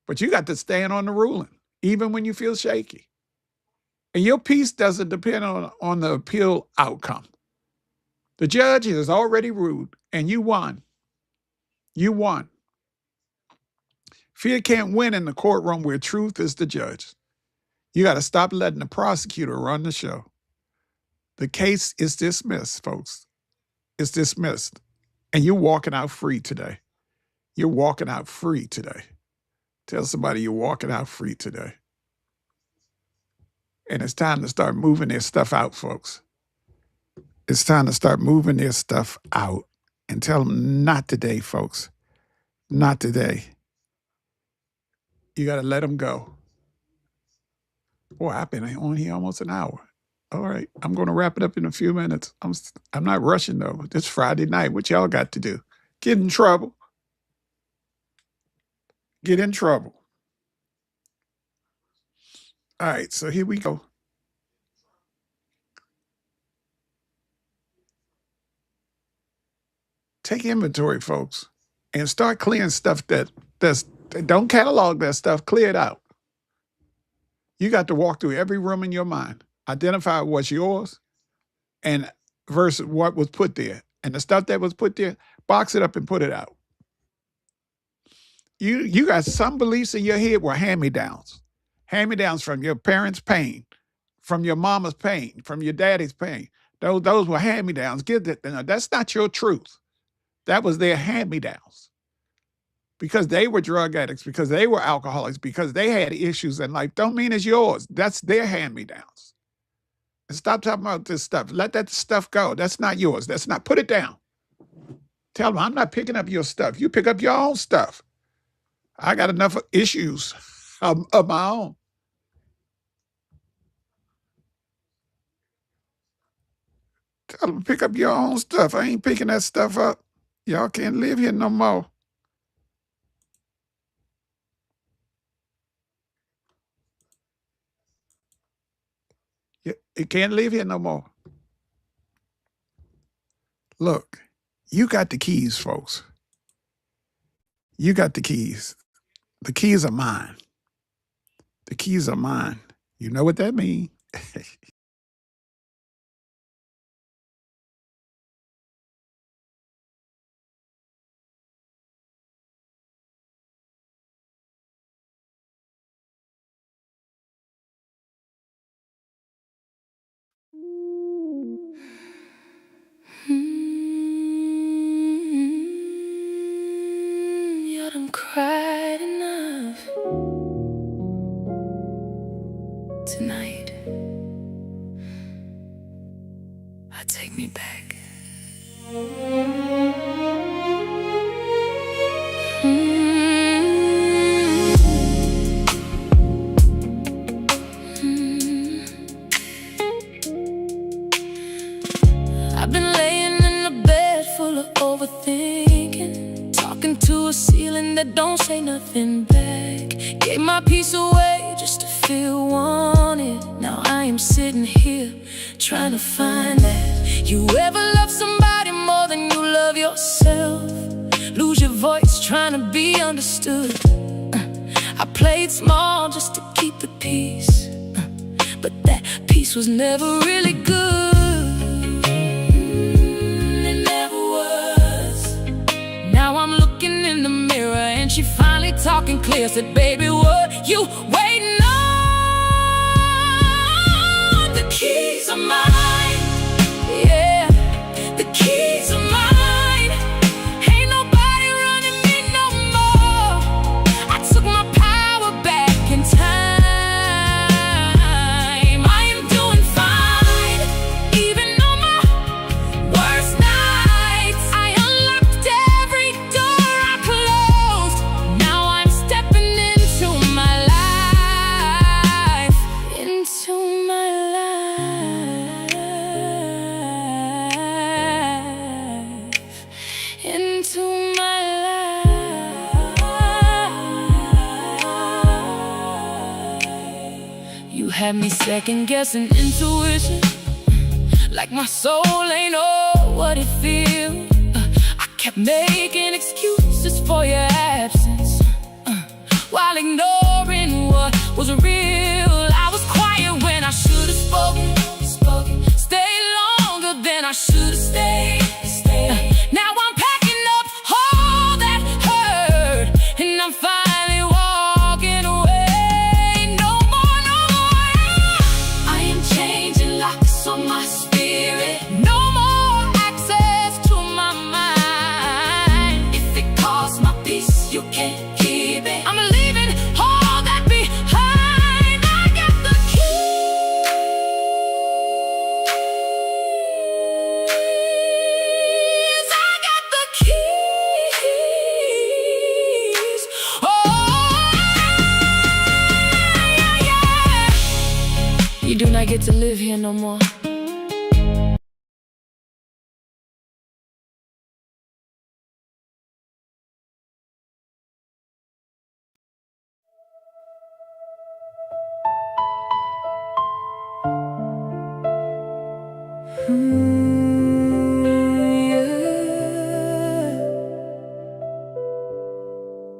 But you got to stand on the ruling, even when you feel shaky. And your peace doesn't depend on the appeal outcome. The judge has already ruled, and you won. You won. Fear can't win in the courtroom where truth is the judge. You got to stop letting the prosecutor run the show. The case is dismissed, folks. It's dismissed. And you're walking out free today. You're walking out free today. Tell somebody you're walking out free today. And it's time to start moving their stuff out, folks. It's time to start moving their stuff out. And tell them, not today, folks. Not today. You got to let them go. Boy, I've been on here almost an hour. All right, I'm going to wrap it up in a few minutes. I'm not rushing, though. It's Friday night. What y'all got to do? Get in trouble. Get in trouble. All right, so here we go. Take inventory, folks, and start clearing stuff don't catalog that stuff. Clear it out. You got to walk through every room in your mind, identify what's yours, and versus what was put there. And the stuff that was put there, box it up and put it out. You got some beliefs in your head were hand-me-downs. Hand-me-downs from your parents' pain, from your mama's pain, from your daddy's pain. Those were hand-me-downs. That's not your truth. That was their hand-me-downs. Because they were drug addicts, because they were alcoholics, because they had issues in life, don't mean it's yours. That's their hand-me-downs. And stop talking about this stuff. Let that stuff go. That's not yours. Put it down. Tell them, I'm not picking up your stuff. You pick up your own stuff. I got enough issues of my own. Tell them, pick up your own stuff. I ain't picking that stuff up. Y'all can't live here no more. It can't live here no more. Look, you got the keys, folks. You got the keys. The keys are mine. The keys are mine. You know what that means. You done cried enough tonight. Take me back. I've been laying in a bed full of overthinking, talking to a ceiling that don't say nothing back. Gave my my peace away just to feel wanted. Now I am sitting here trying to find that. You ever love somebody more than you love yourself? Lose your voice trying to be understood. I played small just to keep the peace, but that peace was never really good. It never was. Now I'm looking in the mirror and she finally talking clear. Said, baby, what you waiting on? The keys are mine. Yeah, the keys are mine. Ain't nobody running me no more. I took my power back in time. I am doing fine, even on my worst nights. I unlocked every door I closed. Now I'm stepping into my life, into my life, into my life. You had me second guessing intuition, like my soul ain't know what it feels. I kept making excuses for your absence, while ignoring what was real. I was quiet when I should have spoken. Stayed longer than I should have stayed. Now I'm packing up all that hurt, and I'm finally walking away. No more, no more. I am changing locks on my spirit. No more access to my mind. If it costs my peace, you can't keep it. I'm leaving all that behind. I got the keys. I got the keys. Oh, yeah, yeah. You do not get to live here no more.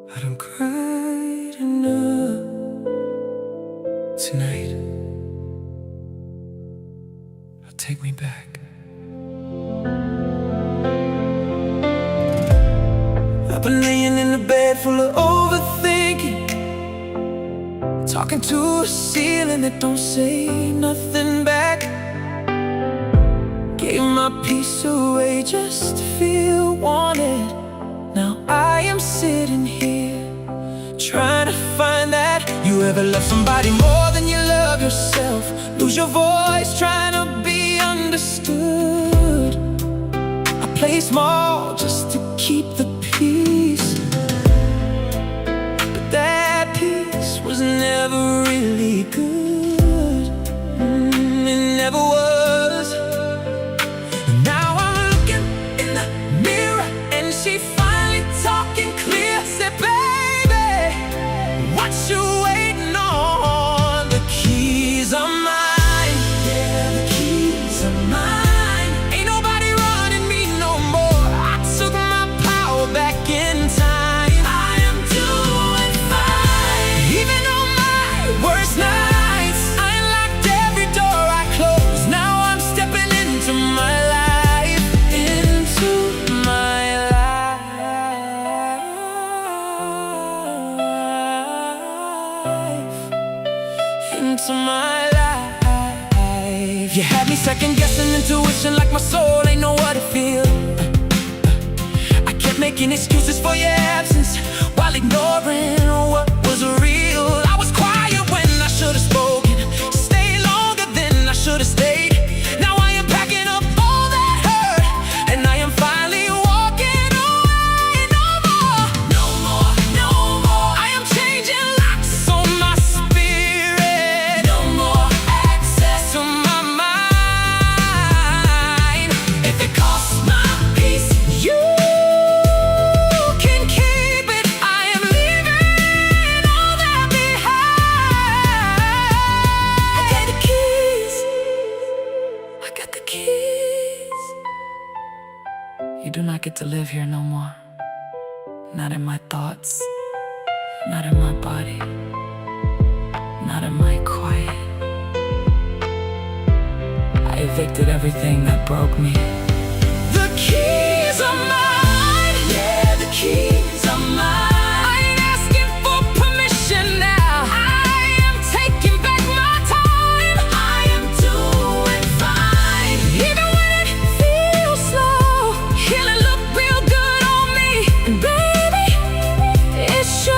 I don't cry enough tonight. Take me back. I've been laying in the bed full of overthinking, talking to a ceiling that don't say nothing back. Gave my peace away just to feel wanted. Now I am sitting here trying to find that. You ever love somebody more than you love yourself? Lose your voice trying to be understood. I play small just to keep the peace, but that peace was never really good. It never was. Now I'm looking in the mirror and she finally talking clear. Said, baby, what you waiting on? The keys are mine. Yeah, the keys are mine. Ain't nobody running me no more. I took my power back in time. I am doing fine, even on my worst nights. I unlocked every door I closed. Now I'm stepping into my life, into my life, into my life. You had me second guessing intuition, like my soul ain't know what it feels. I kept making excuses for your absence, while ignoring what was real. I was quiet when I should have spoken, stayed longer than I should have stayed. Now I am packing up all that hurt, and I am finally walking away. No more, no more, no more. I am changing locks on my spirit. No more access to my mind. If it costs my peace, you can keep You do not get to live here no more. Not in my thoughts, not in my body, not in my quiet. I evicted everything that broke me. The keys are mine, yeah, the keys are mine. I ain't asking for permission now. I am taking back my time. I am doing fine. Even when it feels slow, healing look real good on me. And baby, it shows.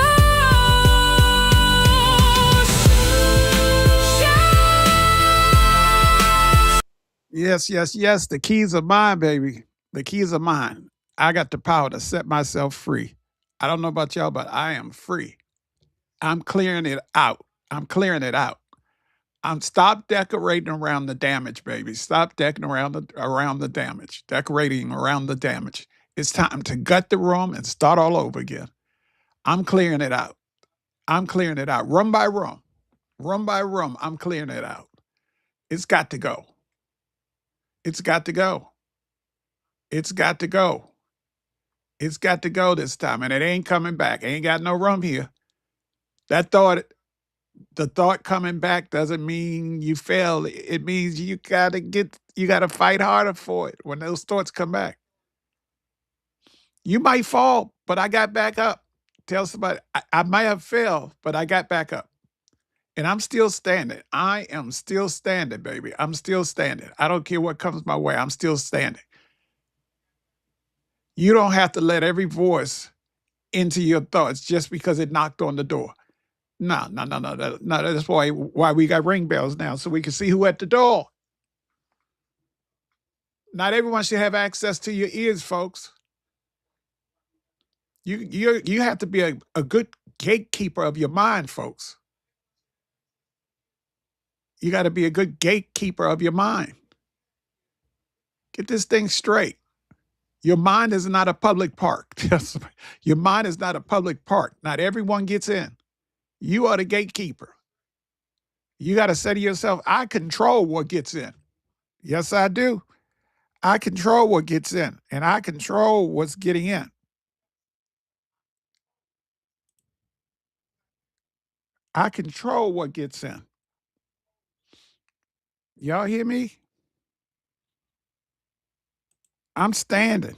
Yes, yes, yes. The keys are mine, baby. The keys are mine. I got the power to set myself free. I don't know about y'all, but I am free. I'm clearing it out. I'm clearing it out. Stop decorating around the damage, baby. Stop decorating around the damage. Decorating around the damage. It's time to gut the room and start all over again. I'm clearing it out. I'm clearing it out. Room by room. Room by room. I'm clearing it out. It's got to go. It's got to go. It's got to go. It's got to go this time, and it ain't coming back. Ain't got no room here. That thought, the thought coming back doesn't mean you fail. It means you gotta fight harder for it when those thoughts come back. You might fall, but I got back up. Tell somebody, I might have failed, but I got back up. And I'm still standing. I am still standing, baby. I'm still standing. I don't care what comes my way. I'm still standing. You don't have to let every voice into your thoughts just because it knocked on the door. No. That's why we got ring bells now, so we can see who at the door. Not everyone should have access to your ears, folks. You have to be a good gatekeeper of your mind, folks. You got to be a good gatekeeper of your mind. Get this thing straight. Your mind is not a public park. Your mind is not a public park. Not everyone gets in. You are the gatekeeper. You got to say to yourself, I control what gets in. Yes, I do. I control what gets in, and I control what's getting in. I control what gets in. Y'all hear me? I'm standing.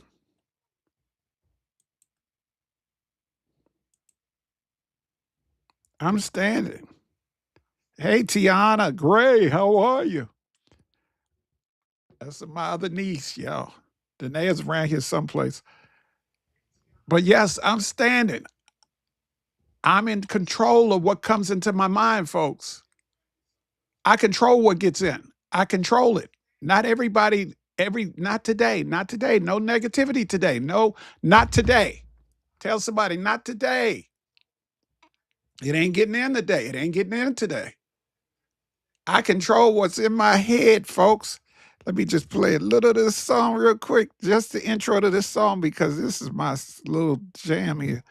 I'm standing. Hey, Tiana Gray, how are you? That's my other niece, y'all. Danae's around here someplace. But yes, I'm standing. I'm in control of what comes into my mind, folks. I control what gets in. I control it. Not everybody, not today, not today. No negativity today. No, not today. Tell somebody, not today. It ain't getting in today. It ain't getting in today. I control what's in my head, folks. Let me just play a little of this song real quick, just the intro to this song, because this is my little jam here.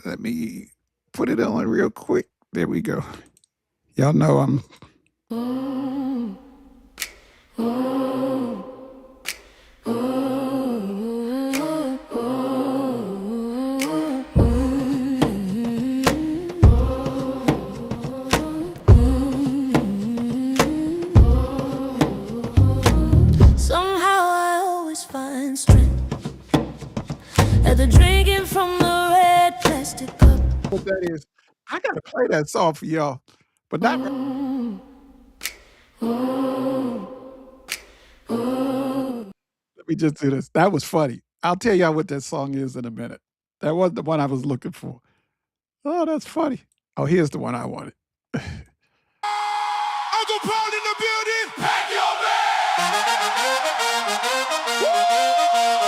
Let me put it on real quick. There we go. Y'all know I'm. Somehow I always find strength at the drinking from the red plastic cup. What that is. I got to play that song for y'all, but not. Let me just do this. That was funny. I'll tell y'all what that song is in a minute. That wasn't the one I was looking for. Oh, that's funny. Oh, here's the one I wanted. Uncle Paul in the building. Pack your bag.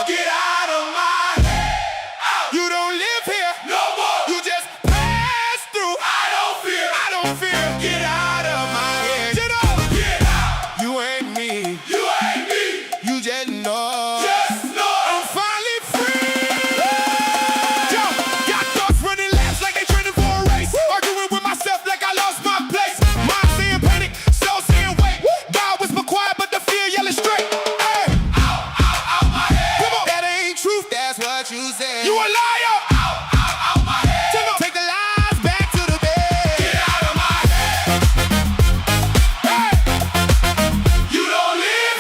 Get out of my head. You don't live here no more. You just pass through. I don't fear. I don't fear. Get out of my head. Get up. Get out. You ain't me. You ain't me. You just know. Just know. I'm finally free. Yo, got thoughts running laps like they training for a race. Arguing with myself like I lost my place. Mind saying panic, soul saying wait. God whisper quiet, but the fear yelling straight. Hey. Ow, ow, ow. You a liar! Out my head! Take the lies back to the bed! Get out of my head! Hey! You don't live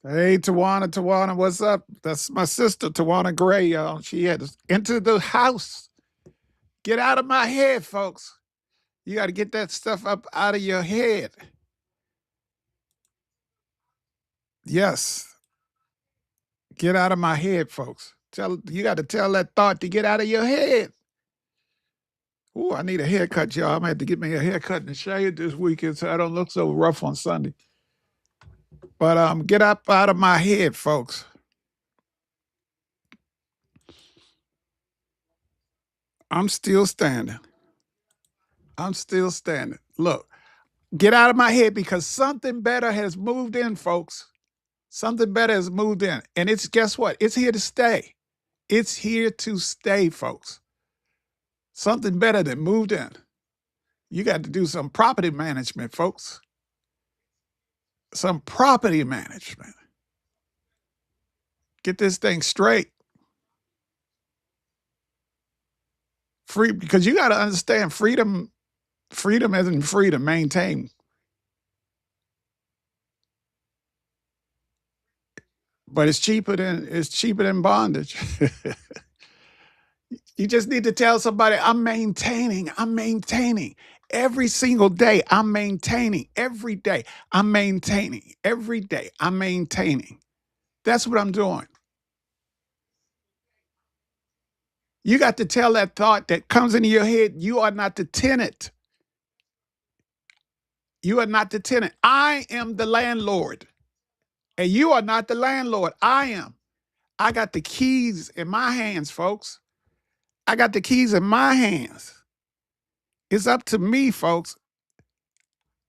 here! Hey, Tawana, what's up? That's my sister, Tawana Gray, y'all. She had entered the house. Get out of my head, folks. You got to get that stuff up out of your head. Yes. Get out of my head, folks. You got to tell that thought to get out of your head. Ooh, I need a haircut, y'all. I'm going to have to get me a haircut and shave this weekend so I don't look so rough on Sunday. But get up out of my head, folks. I'm still standing. I'm still standing. Look, get out of my head because something better has moved in, folks. Something better has moved in. And it's, guess what? It's here to stay. It's here to stay, folks. Something better that moved in. You got to do some property management, folks. Some property management. Get this thing straight. Free, because you got to understand freedom isn't free to maintain. But it's cheaper than bondage. You just need to tell somebody, I'm maintaining. Every single day, I'm maintaining. Every day, I'm maintaining. Every day, I'm maintaining. That's what I'm doing. You got to tell that thought that comes into your head, you are not the tenant. You are not the tenant. I am the landlord. And you are not the landlord. I am. I got the keys in my hands, folks. I got the keys in my hands. It's up to me, folks.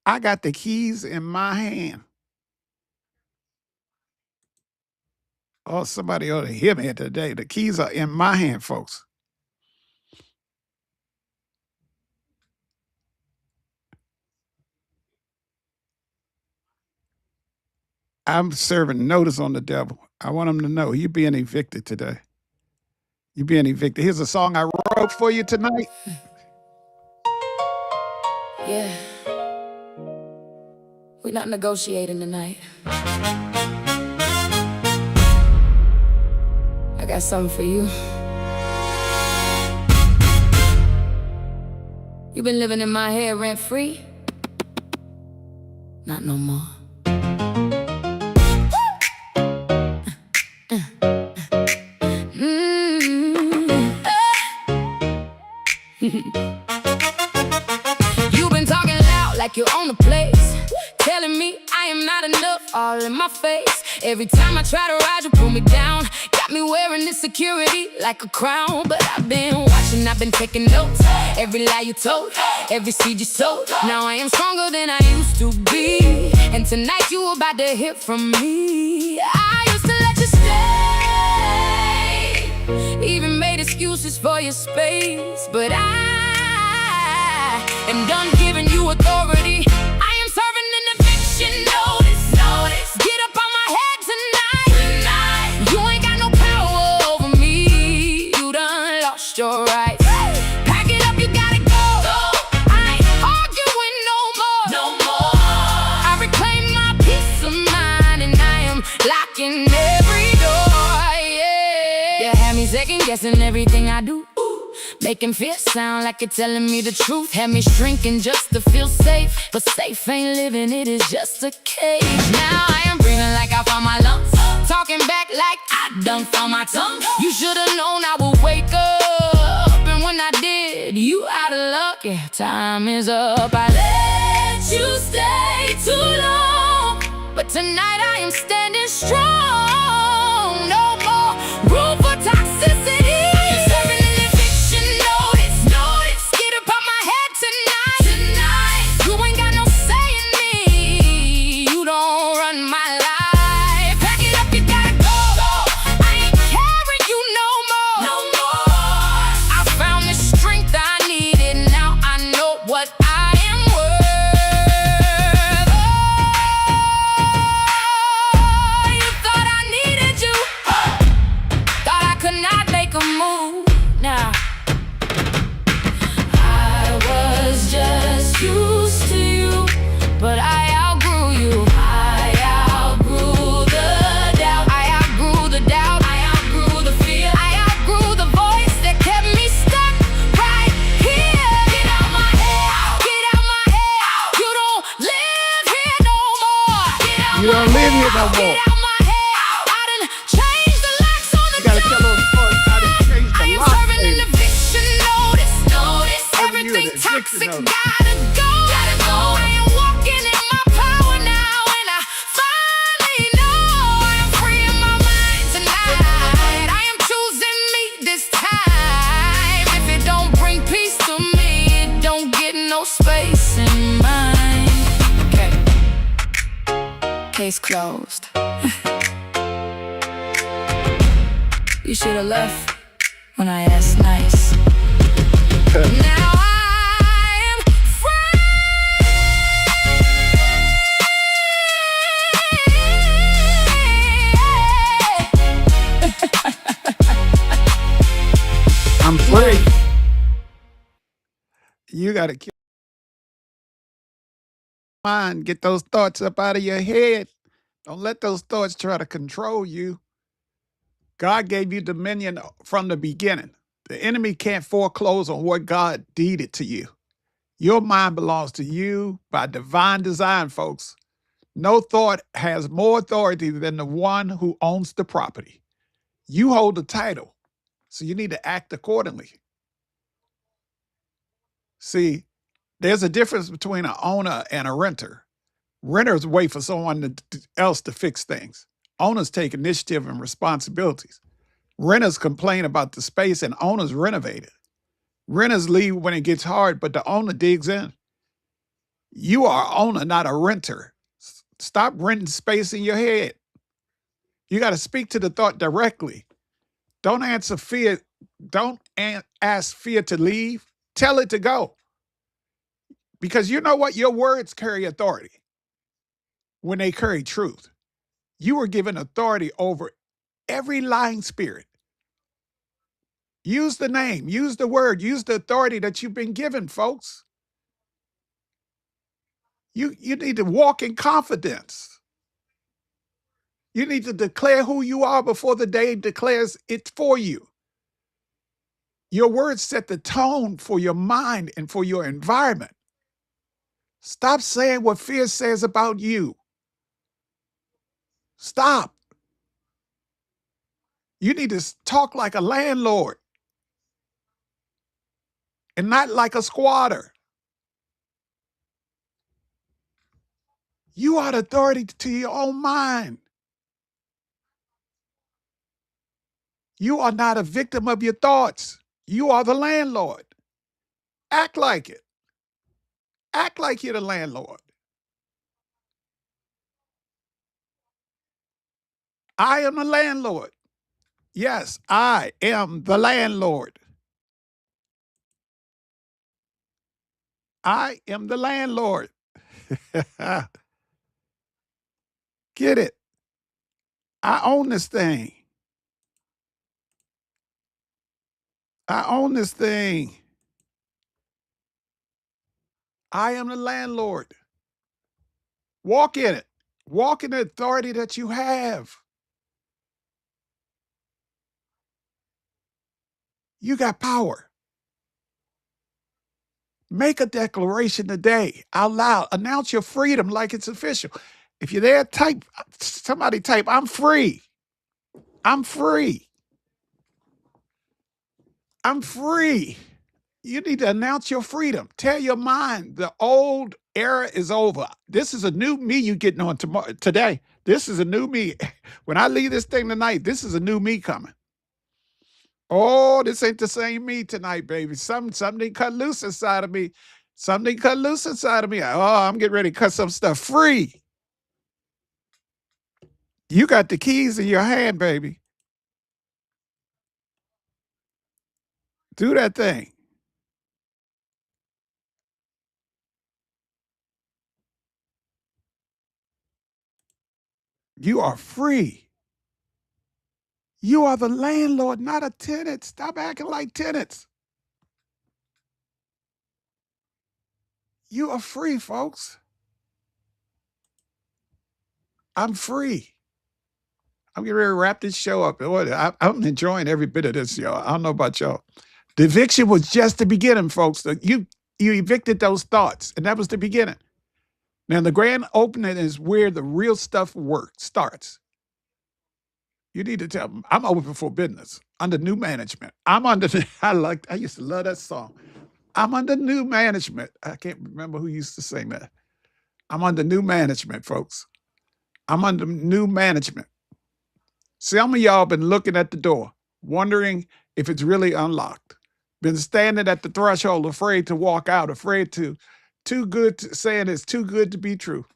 I got the keys in my hand. Oh, somebody ought to hear me today. The keys are in my hand, folks. I'm serving notice on the devil. I want him to know you're being evicted today. You're being evicted. Here's a song I wrote for you tonight. Yeah. We're not negotiating tonight. I got something for you. You've been living in my head rent-free. Not no more. You've been talking loud like you own the place, telling me I am not enough, all in my face. Every time I try to rise, you pull me down. Got me wearing this security like a crown. But I've been watching, I've been taking notes. Every lie you told, every seed you sowed. Now I am stronger than I used to be. And tonight you about to hear from me. I used to let you stay, even made excuses for your space. But I am done giving you authority. I am serving an eviction notice. Get up on my head tonight. You ain't got no power over me. You done lost your rights. Pack it up, you gotta go. I ain't arguing no more. I reclaim my peace of mind, and I am locking every door. Yeah. You had me second guessing everything I do. Making fear sound like you're telling me the truth. Had me shrinking just to feel safe. But safe ain't living, it is just a cage. Now I am breathing like I found my lungs, talking back like I done found my tongue. You should've known I would wake up, and when I did, you out of luck. Yeah, time is up. I let you stay too long, but tonight I am standing strong. No more room for toxicity. Eviction notice. Gotta go. I am walking in my power now, and I finally know I'm free in my mind tonight. I am choosing me this time. If it don't bring peace to me, it don't get no space in mine. Okay. Case closed. You should have left when I asked nice. Now I am free. I'm free. You got to keep mind, get those thoughts up out of your head. Don't let those thoughts try to control you. God gave you dominion from the beginning. The enemy can't foreclose on what God deeded to you. Your mind belongs to you by divine design, folks. No thought has more authority than the one who owns the property. You hold the title, so you need to act accordingly. See, there's a difference between an owner and a renter. Renters wait for someone else to fix things. Owners take initiative and responsibilities. Renters complain about the space and owners renovate it. Renters leave when it gets hard, but the owner digs in. You are an owner, not a renter. Stop renting space in your head. You got to speak to the thought directly. Don't answer fear. Don't ask fear to leave. Tell it to go. Because you know what? Your words carry authority when they carry truth. You were given authority over every lying spirit. Use the name, use the word, use the authority that you've been given, folks. You need to walk in confidence. You need to declare who you are before the day declares it for you. Your words set the tone for your mind and for your environment. Stop saying what fear says about you. Stop. You need to talk like a landlord and not like a squatter. You are the authority to your own mind. You are not a victim of your thoughts. You are the landlord. Act like it. Act like you're the landlord. I am the landlord. Yes, I am the landlord. I am the landlord. Get it? I own this thing. I own this thing. I am the landlord. Walk in it. Walk in the authority that you have. You got power. Make a declaration today out loud. Announce your freedom like it's official. If you're there, somebody type, I'm free. I'm free. I'm free. You need to announce your freedom. Tell your mind the old era is over. This is a new me you getting on today. This is a new me. When I leave this thing tonight, this is a new me coming. Oh, this ain't the same me tonight, baby. Something cut loose inside of me. Something cut loose inside of me. Oh, I'm getting ready to cut some stuff free. You got the keys in your hand, baby. Do that thing. You are free. You are the landlord, not a tenant. Stop acting like tenants. You are free, folks. I'm free. I'm getting ready to wrap this show up. I'm enjoying every bit of this, y'all. I don't know about y'all. The eviction was just the beginning, folks. You evicted those thoughts, and that was the beginning. Now, the grand opening is where the real stuff starts. You need to tell them, I'm open for business under new management. I used to love that song. I'm under new management. I can't remember who used to sing that. I'm under new management, folks. I'm under new management. Some of y'all been looking at the door, wondering if it's really unlocked. Been standing at the threshold, afraid to walk out, afraid to, saying it's too good to be true.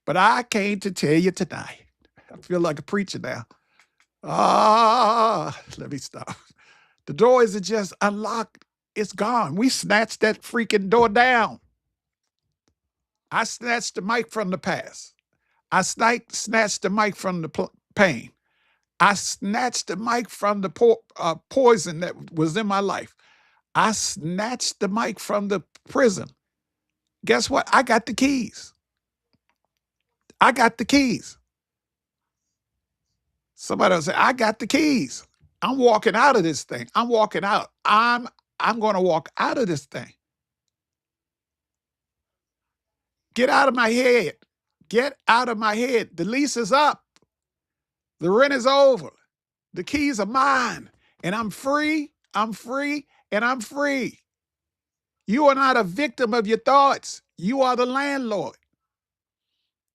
But I came to tell you tonight. I feel like a preacher now. Let me stop. The door isn't just unlocked, it's gone. We snatched that freaking door down. I snatched the mic from the past. I snatched the mic from the pain. I snatched the mic from the poison that was in my life. I snatched the mic from the prison. Guess what? I got the keys. I got the keys. Somebody will say, I got the keys. I'm walking out of this thing. I'm walking out. I'm going to walk out of this thing. Get out of my head. Get out of my head. The lease is up. The rent is over. The keys are mine. And I'm free. I'm free. And I'm free. You are not a victim of your thoughts. You are the landlord.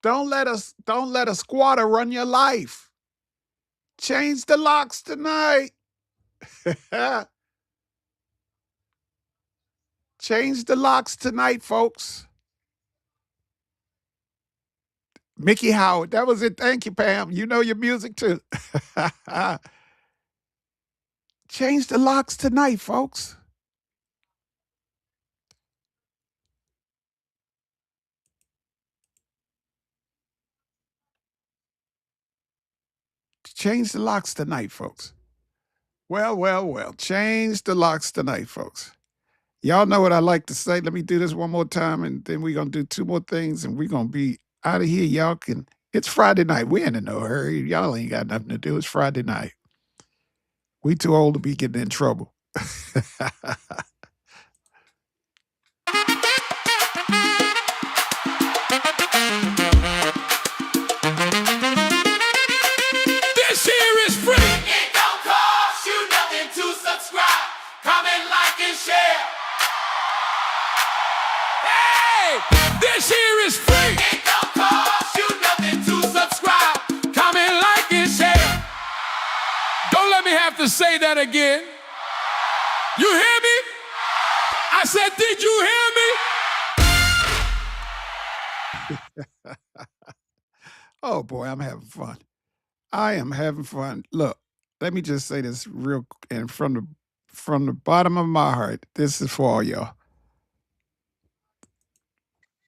Don't let a squatter run your life. Change the locks tonight. Change the locks tonight, folks. Mickey Howard, that was it. Thank you, Pam. You know your music too. Change the locks tonight, folks. Change the locks tonight, folks. Well. Change the locks tonight, folks. Y'all know what I like to say. Let me do this one more time, and then we're going to do two more things, and we're going to be out of here. Y'all can, it's Friday night. We ain't in no hurry. Y'all ain't got nothing to do. It's Friday night. We too old to be getting in trouble. This here is free. It don't cost you nothing to subscribe. Comment, like, and share. Hey, this here is free. It don't cost you nothing to subscribe. Comment, like, and share. Don't let me have to say that again. You hear me? I said, did you hear me? Oh boy, I'm having fun. I am having fun. Look, let me just say this real, and from the bottom of my heart, this is for all y'all.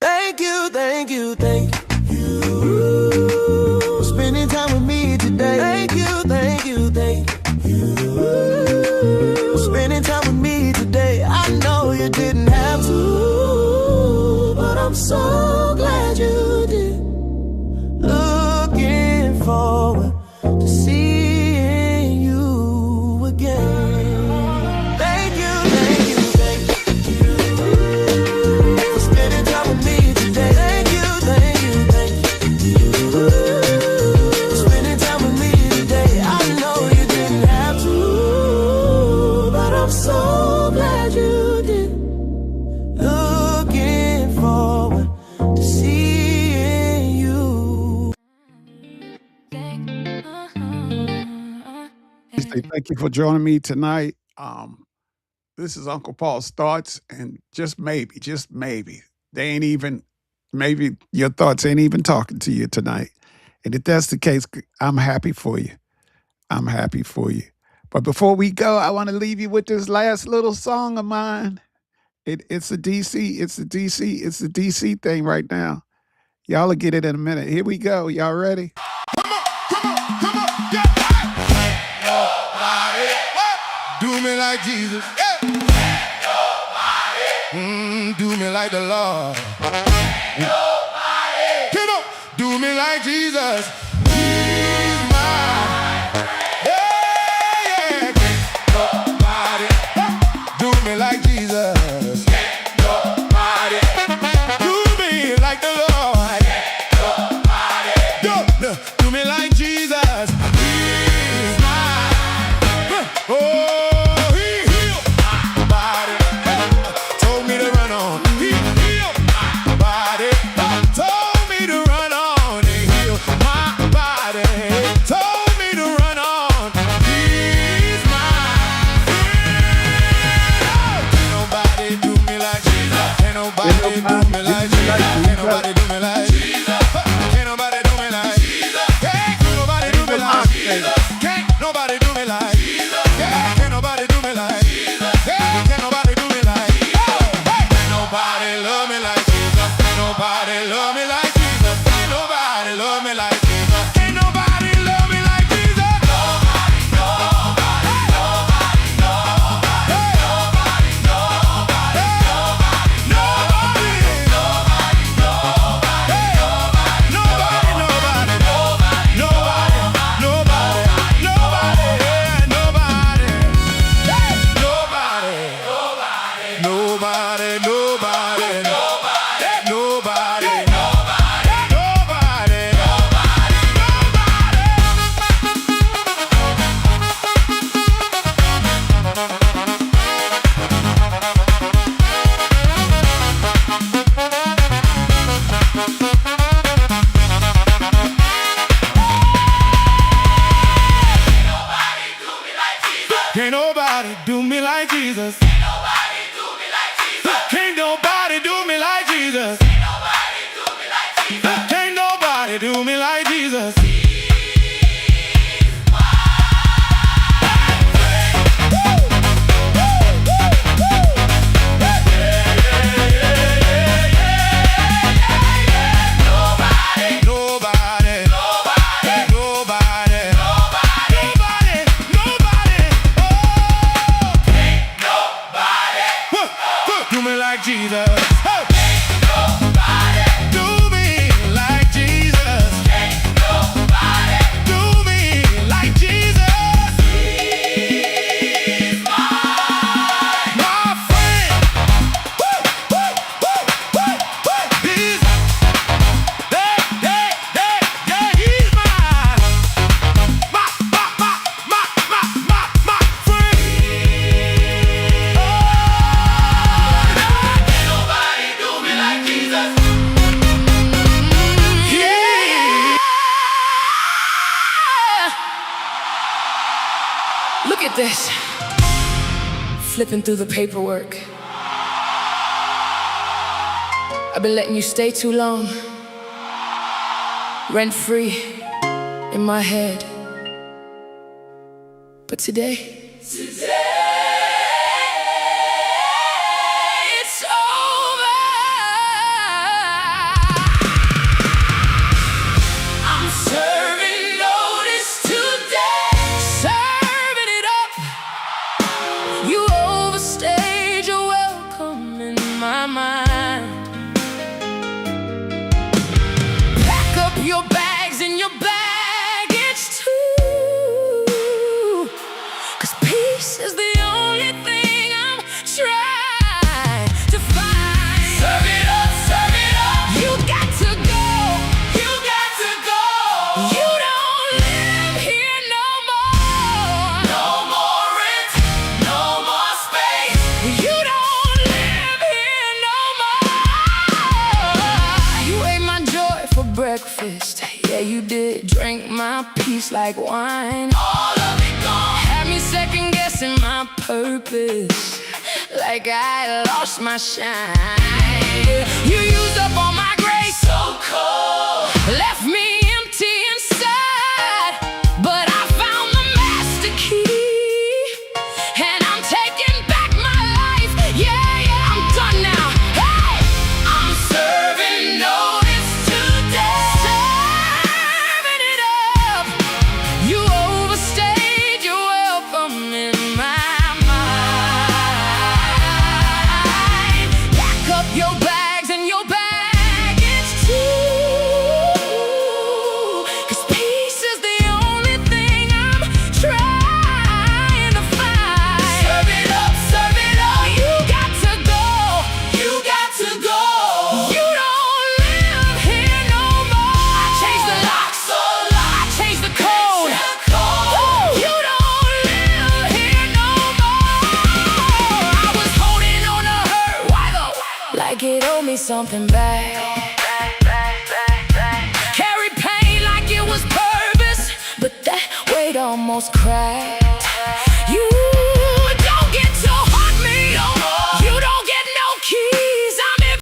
Thank you, thank you, thank you for spending time with me today. Thank you, thank you, thank you for spending time with me today. I know you didn't have to, but I'm so glad you did. Looking forward to seeing you again. Thank you, thank you, thank you for spending time with me today. Thank you, thank you, thank you for spending time with me today. I know you didn't have to, but I'm so glad you did. Looking forward to seeing you. Say thank you for joining me tonight. This is Uncle Paul's Thoughts, and just maybe, they ain't even, maybe your thoughts ain't even talking to you tonight. And if that's the case, I'm happy for you. I'm happy for you. But before we go, I want to leave you with this last little song of mine. It's a DC thing right now. Y'all will get it in a minute. Here we go. Y'all ready? Come on, yeah. Nobody do me like Jesus. Yeah. Nobody do me like the Lord. Nobody come on, do me like Jesus. He's mine. Yeah. Nobody do me like Jesus. Nobody do me like the Lord. Nobody do me like Jesus. He's mine. Oh, he healed my body. Told me Can't nobody do me like Jesus. Can't nobody do me like Jesus. Can't nobody do me like Jesus. Can't nobody do me like Jesus. Do me like Jesus. Ain't nobody do me like Jesus. Ain't nobody do me like Jesus. He's my friend. Woo, woo, woo, woo, woo. He's he's my friend. Look at this. Flipping through the paperwork. I've been letting you stay too long. Rent free in my head. But today it's over. I'm serving notice today. Serving it up. You overstayed your welcome in my mind. Pack up your bags and your baggage too. 'Cause peace is the only thing I'm trying to find. Serve it up, serve it up. You got to go, you got to go. You don't live here no more. No more rent, no more space. You don't live here no more. You ate my joy for breakfast. Yeah, you did. Drank my peace like wine. All of it gone. Had me second guessing my purpose, like I lost my shine. You used up all my grace, so cold. Left me empty inside. But I found the master key, and I'm taking back my life. Yeah, yeah, I'm done now. Hey, I'm serving notice today. Serving it up. You overstayed your welcome in my mind. Pack up your bags and your baggage too. 'Cause peace is the only thing I'm trying to find. Serve it up, serve it up. You got to go, you got to go. You don't live here no more. I changed the locks, I changed the code. You don't live here no more. I was holding on to hurt, why though? Like it owed me something back. Carry pain like it was purpose, but that weight almost cracked.